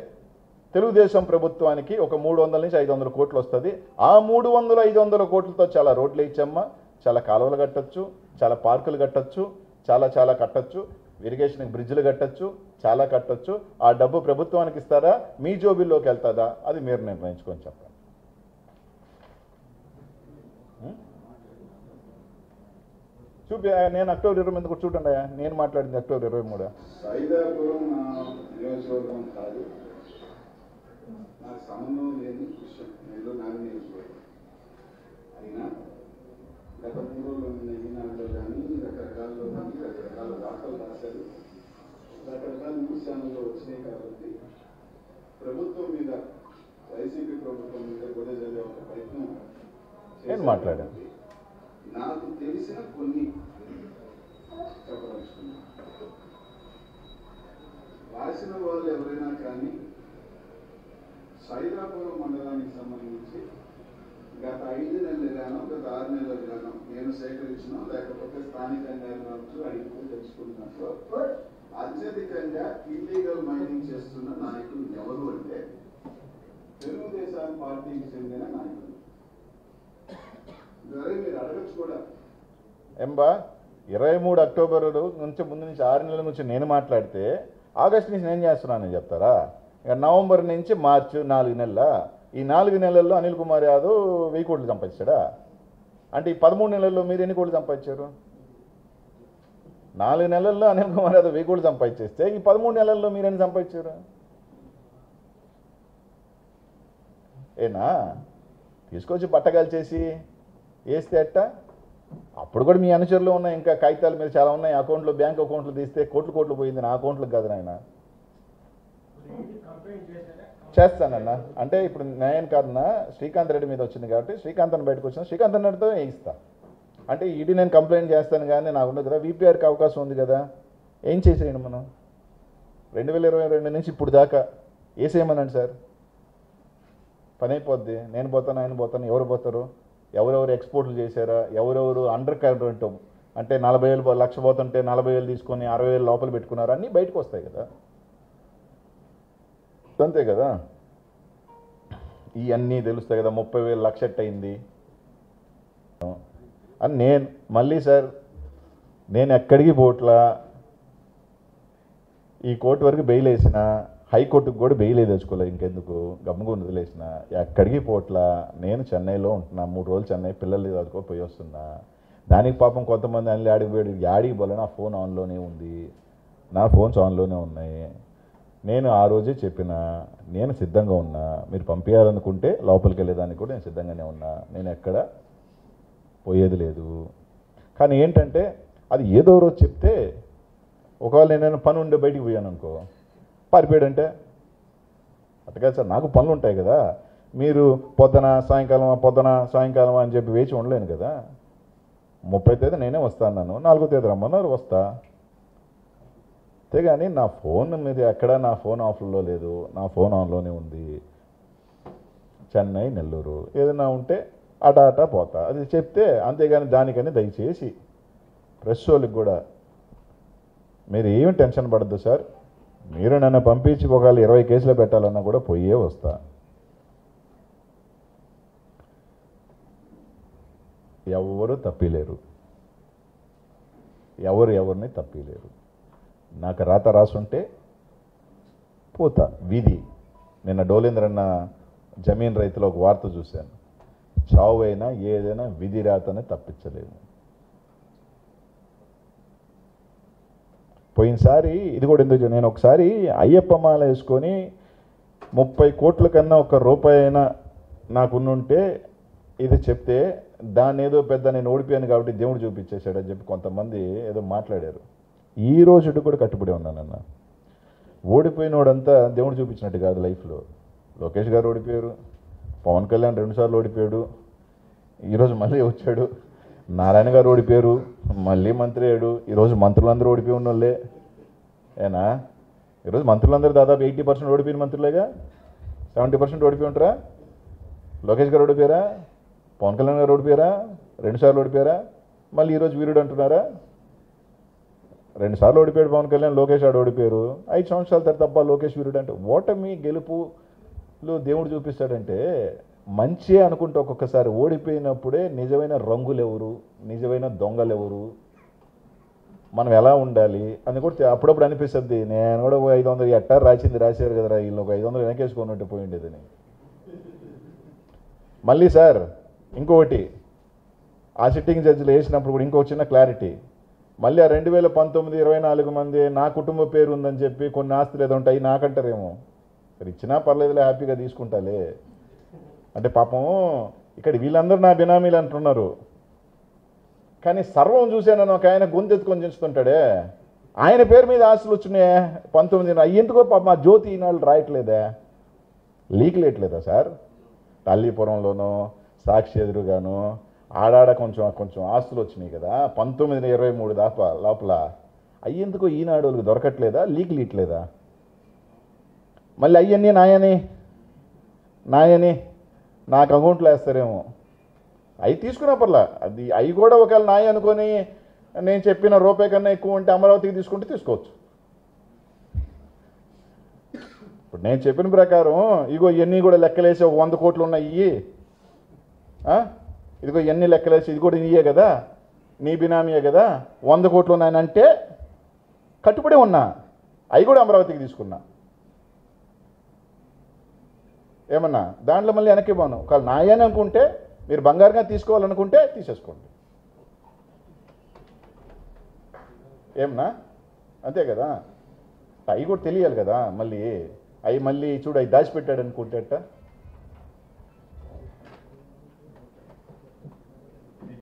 తెలుగుదేశం ప్రభుత్వానికి ఒక 300 నుంచి 500 కోట్లు వస్తుంది. ఆ 300-500 కోట్లతో చాలా రోడ్లు ఇచ్చమ్మా, చాలా కాలువలు కట్టచ్చు, చాలా పార్కులు కట్టచ్చు, చాలా కట్టచ్చు, ఇరిగేషన్ బ్రిడ్జ్లు కట్టచ్చు, చాలా కట్టచ్చు. ఆ డబ్బు ప్రభుత్వానికి ఇస్తారా, మీ జోబిల్లోకి వెళ్తుందా, అది మీరు నిర్ణయించుకొని చెప్పండి. నేను అక్టోబర్ 20 కూడా చూడండి, నేను మాట్లాడింది అక్టోబర్ 23. సైదాపురం నియోజకవర్గం కాదు, నాకు సంబంధం లేని విషయం, నేను నా నియోజకవర్గం అయినా గత 3 రోజులు ఈనాడులో కానీ రకరకాల వార్తలు రాశారు, రకరకాల న్యూస్ ఛానల్లో వచ్చినాయి. కాబట్టి ప్రభుత్వం మీద, వైసీపీ ప్రభుత్వం మీద కూడా జరిగే ఒక ప్రయత్నం నేను మాట్లాడాను. నాకు తెలిసిన కొన్ని చెప్పదలుచుకున్నాను. రాసిన వాళ్ళు ఎవరైనా కానీ సైదాపురం మండలానికి సంబంధించి గత 5 నెలలుగానో గత 6 నెలలుగానో నేను సేకరించిన, లేకపోతే స్థానికంగా అడిగి తెలుసుకున్నట్లు అత్యధికంగా ఇల్లీగల్ మైనింగ్ చేస్తున్న నాయకులు ఎవరు అంటే తెలుగుదేశం పార్టీకి చెందిన నాయకులు. మీరు అడగచ్చు కూడా. ఎంబా 23 అక్టోబర్ నుంచి ముందు నుంచి 6 నెలల నుంచి నేను మాట్లాడితే ఆగస్టు నుంచి నేను చేస్తున్నానని చెప్తారా? ఇక నవంబర్ నుంచి మార్చి 4 నెలల, ఈ 4 నెలల్లో అనిల్ కుమార్ యాదవ్ 1000 కోట్లు సంపాదించాడా? అంటే ఈ 13 నెలల్లో మీరు ఎన్ని కోట్లు సంపాదించారు? 4 నెలల్లో అనిల్ కుమార్ యాదవ్ 1000 కోట్లు సంపాదించేస్తే ఈ 13 నెలల్లో మీరు ఎన్ని సంపాదించారు? ఏనా తీసుకొచ్చి బట్టగాలు చేసి వేస్తే అట్ట. అప్పుడు కూడా మీ అనుచరులు ఉన్నాయి, ఇంకా కాగితాల మీద చాలా ఉన్నాయి, అకౌంట్లో బ్యాంక్ అకౌంట్లు తీస్తే కోట్లు పోయింది, నా అకౌంట్లకు కాదు నాయన. చేస్తానన్నా, అంటే ఇప్పుడు నేను కాదన్నా శ్రీకాంత్ రెడ్డి మీద వచ్చింది కాబట్టి శ్రీకాంత్ అని బయటకు వచ్చిన శ్రీకాంత్ రెడ్డితో వేయిస్తా. అంటే ఇది నేను కంప్లైంట్ చేస్తాను కానీ నాకు ఉండదు కదా, వీపీఆర్కి అవకాశం ఉంది కదా, ఏం చేసేయండి మనం. 2022 నుంచి ఇప్పుడు దాకా వేసేయమనండి సార్, పని అయిపోద్ది. నేను పోతాను, ఆయన పోతాను, ఎవరు పోతారు? ఎవరెవరు ఎక్స్పోర్ట్లు చేశారా, ఎవరెవరు అండర్ కరెంట్ అంటే 40,000 లక్ష పోతుంటే 40,000 తీసుకొని 60,000 లోపల పెట్టుకున్నారు, అన్నీ బయటకు వస్తాయి కదా. అంతే కదా, ఇవన్నీ తెలుస్తాయి కదా. 30,000 లక్ష అయింది అని నేను మళ్ళీ సార్ నేను ఎక్కడికి పోట్లా, ఈ కోర్టు వరకు బెయిల్ వేసిన, హైకోర్టుకు కూడా బెయిల్ తెచ్చుకోలే, ఇంకెందుకు గమ్ముకొని వదిలేసిన, ఎక్కడికి పోట్లా. నేను చెన్నైలో ఉంటున్నా, 3 రోజులు చెన్నై పిల్లలు చదువుకో పోయి వస్తున్నా. దానికి పాపం కొంతమంది అన్ని ఆడికి పోలే, నా ఫోన్ ఆన్లోనే ఉంది, నా ఫోన్స్ ఆన్లోనే ఉన్నాయి. నేను ఆ రోజే చెప్పిన, నేను సిద్ధంగా ఉన్నా, మీరు పంపించాలనుకుంటే లోపలికి వెళ్ళేదానికి కూడా నేను సిద్ధంగానే ఉన్నా, నేను ఎక్కడ పోయేది లేదు. కానీ ఏంటంటే అది ఏదో రోజు చెప్తే, ఒకవేళ నేను పని ఉండే బయటికి పోయాను అనుకో, పారిపోయాడంటే అట్టగా సార్, నాకు పనులు ఉంటాయి కదా. మీరు పొద్దున సాయంకాలం అని చెప్పి వేచి ఉండలేను కదా. 30వ తేదీ నేనే వస్తా అన్నాను, 4వ తేదీ రమ్మన్నారు, వస్తా. అంతేగాని నా ఫోన్ మీద ఎక్కడ నా ఫోన్ ఆఫ్లో లేదు, నా ఫోన్ ఆన్లోనే ఉంది. చెన్నై, నెల్లూరు ఏదైనా ఉంటే అటా పోతా, అది చెప్తే. అంతేగాని దానికని దయచేసి ప్రెస్ వాళ్ళకి కూడా మీరు ఏమి టెన్షన్ పడద్దు సార్. మీరు నన్ను పంపించి ఒకవేళ 20 కేసులు పెట్టాలన్నా కూడా పోయే వస్తా. ఎవరు తప్పిలేరు, ఎవరిని తప్పిలేరు. నాకు రాత రాసుంటే పోతా, విధి. నిన్న డోలేంద్రన్న జమీన్ రైతులో ఒక వార్త చూశాను. చావు అయినా ఏదైనా విధి రాతని తప్పించలేము. పోయినసారి ఇది కూడా ఎందుకు, నేను ఒకసారి అయ్యప్ప మాల వేసుకొని 30 కోట్ల కన్నా ₹1 అయినా నాకున్నుంటే ఇది చెప్తే దాన్ని ఏదో పెద్ద నేను ఓడిపోయాను కాబట్టి దేవుడు చూపించేశాడని చెప్పి కొంతమంది ఏదో మాట్లాడారు. ఈ రోజు కూడా కట్టుబడి ఉన్నానన్న. ఓడిపోయినోడంతా దేవుడు చూపించినట్టు కాదు లైఫ్లో. లోకేష్ గారు ఓడిపోయారు, పవన్ కళ్యాణ్ 2 సార్లు ఓడిపోయాడు, ఈరోజు మళ్ళీ వచ్చాడు. నారాయణ గారు ఓడిపోయారు, మళ్ళీ మంత్రి అయ్యాడు. ఈరోజు మంత్రులందరూ ఓడిపోయి ఉన్నోళ్ళే ఏనా? ఈరోజు మంత్రులందరూ దాదాపు 80% ఓడిపోయిన మంత్రులేగా. 70% ఓడిపోయి ఉంటారా? లోకేష్ గారు ఓడిపోయారా? పవన్ కళ్యాణ్ గారు ఓడిపోయారా? 2 సార్లు ఓడిపోయారా? మళ్ళీ ఈరోజు వీరుడు అంటున్నారా? 2 సార్లు ఓడిపోయాడు పవన్ కళ్యాణ్, లోకేష్ ఆడు ఓడిపోయారు. 5 సంవత్సరాల తర్వాత తప్ప లోకేష్ వీరుడు అంటే ఓటమి గెలుపులో దేవుడు చూపిస్తాడంటే మంచి అనుకుంటే ఒక్కొక్కసారి ఓడిపోయినప్పుడే నిజమైన రంగులు ఎవరు, నిజమైన దొంగలు ఎవరు, మనం ఎలా ఉండాలి అని కూడా అప్పుడప్పుడు అనిపిస్తుంది. నేను కూడా 500 ఎట్టా రాశారు కదరా, వీళ్ళు ఒక 500 వెనకేసుకొని పోయిండేదని. మళ్ళీ సార్ ఇంకొకటి, ఆ సిట్టింగ్ జడ్జిలు వేసినప్పుడు కూడా ఇంకో చిన్న క్లారిటీ. మళ్ళీ ఆ 2019, 24 మంది నా కుటుంబ పేరు ఉందని చెప్పి కొన్ని ఆస్తులు ఏదో ఉంటాయి నాకంటారేమో. సరే ఇచ్చినా పర్లేదులే, హ్యాపీగా తీసుకుంటాలే అంటే పాపం ఇక్కడ వీళ్ళందరూ నా బినామీలు అంటున్నారు. కానీ సర్వం చూశానని ఒక ఆయన గొంతెత్తుకొని చేస్తుంటాడే, ఆయన పేరు మీద ఆస్తులు వచ్చినాయే 19. ఎందుకో పాప మా జ్యోతి ఈనాళ్ళు రాయట్లేదా, లీక్లేయట్లేదా సార్? తల్లిపురంలోనూ సాక్షి ఎదురుగాను ఆడాడ కొంచెం ఆస్తులు వచ్చినాయి కదా 1923 దాకా లోపల. అయ్యేందుకో ఈనాడు దొరకట్లేదా, లీక్లు ఇట్లేదా? మళ్ళీ అయ్యన్నీ నాయని నాకు అకౌంట్లో వేస్తారేమో. అవి తీసుకున్నా పర్లా, అది అవి కూడా ఒకవేళ నాయ అనుకొని నేను చెప్పిన రూపాయి కన్నా ఎక్కువ ఉంటే అమరావతికి తీసుకుంటే తీసుకోవచ్చు. ఇప్పుడు నేను చెప్పిన ప్రకారం ఇగో ఇవన్నీ కూడా లెక్కలేసి 100 కోట్లు ఉన్నాయి, ఇదిగో ఇవన్నీ లెక్కలేసి ఇది కూడా నీయే కదా, నీ బినామీయే కదా, 100 కోట్లు ఉన్నాయనంటే కట్టుబడి ఉన్నా. అవి కూడా అమరావతికి తీసుకున్నా. ఏమన్నా దాంట్లో మళ్ళీ వెనక్కి పోను. ఒకవేళ నాయని అనుకుంటే మీరు బంగారుగా తీసుకోవాలనుకుంటే తీసేసుకోండి. ఏమన్నా అంతే కదా. అవి కూడా తెలియాలి కదా. మళ్ళీ అవి మళ్ళీ చూడు అవి దాచిపెట్టాడు అనుకుంటే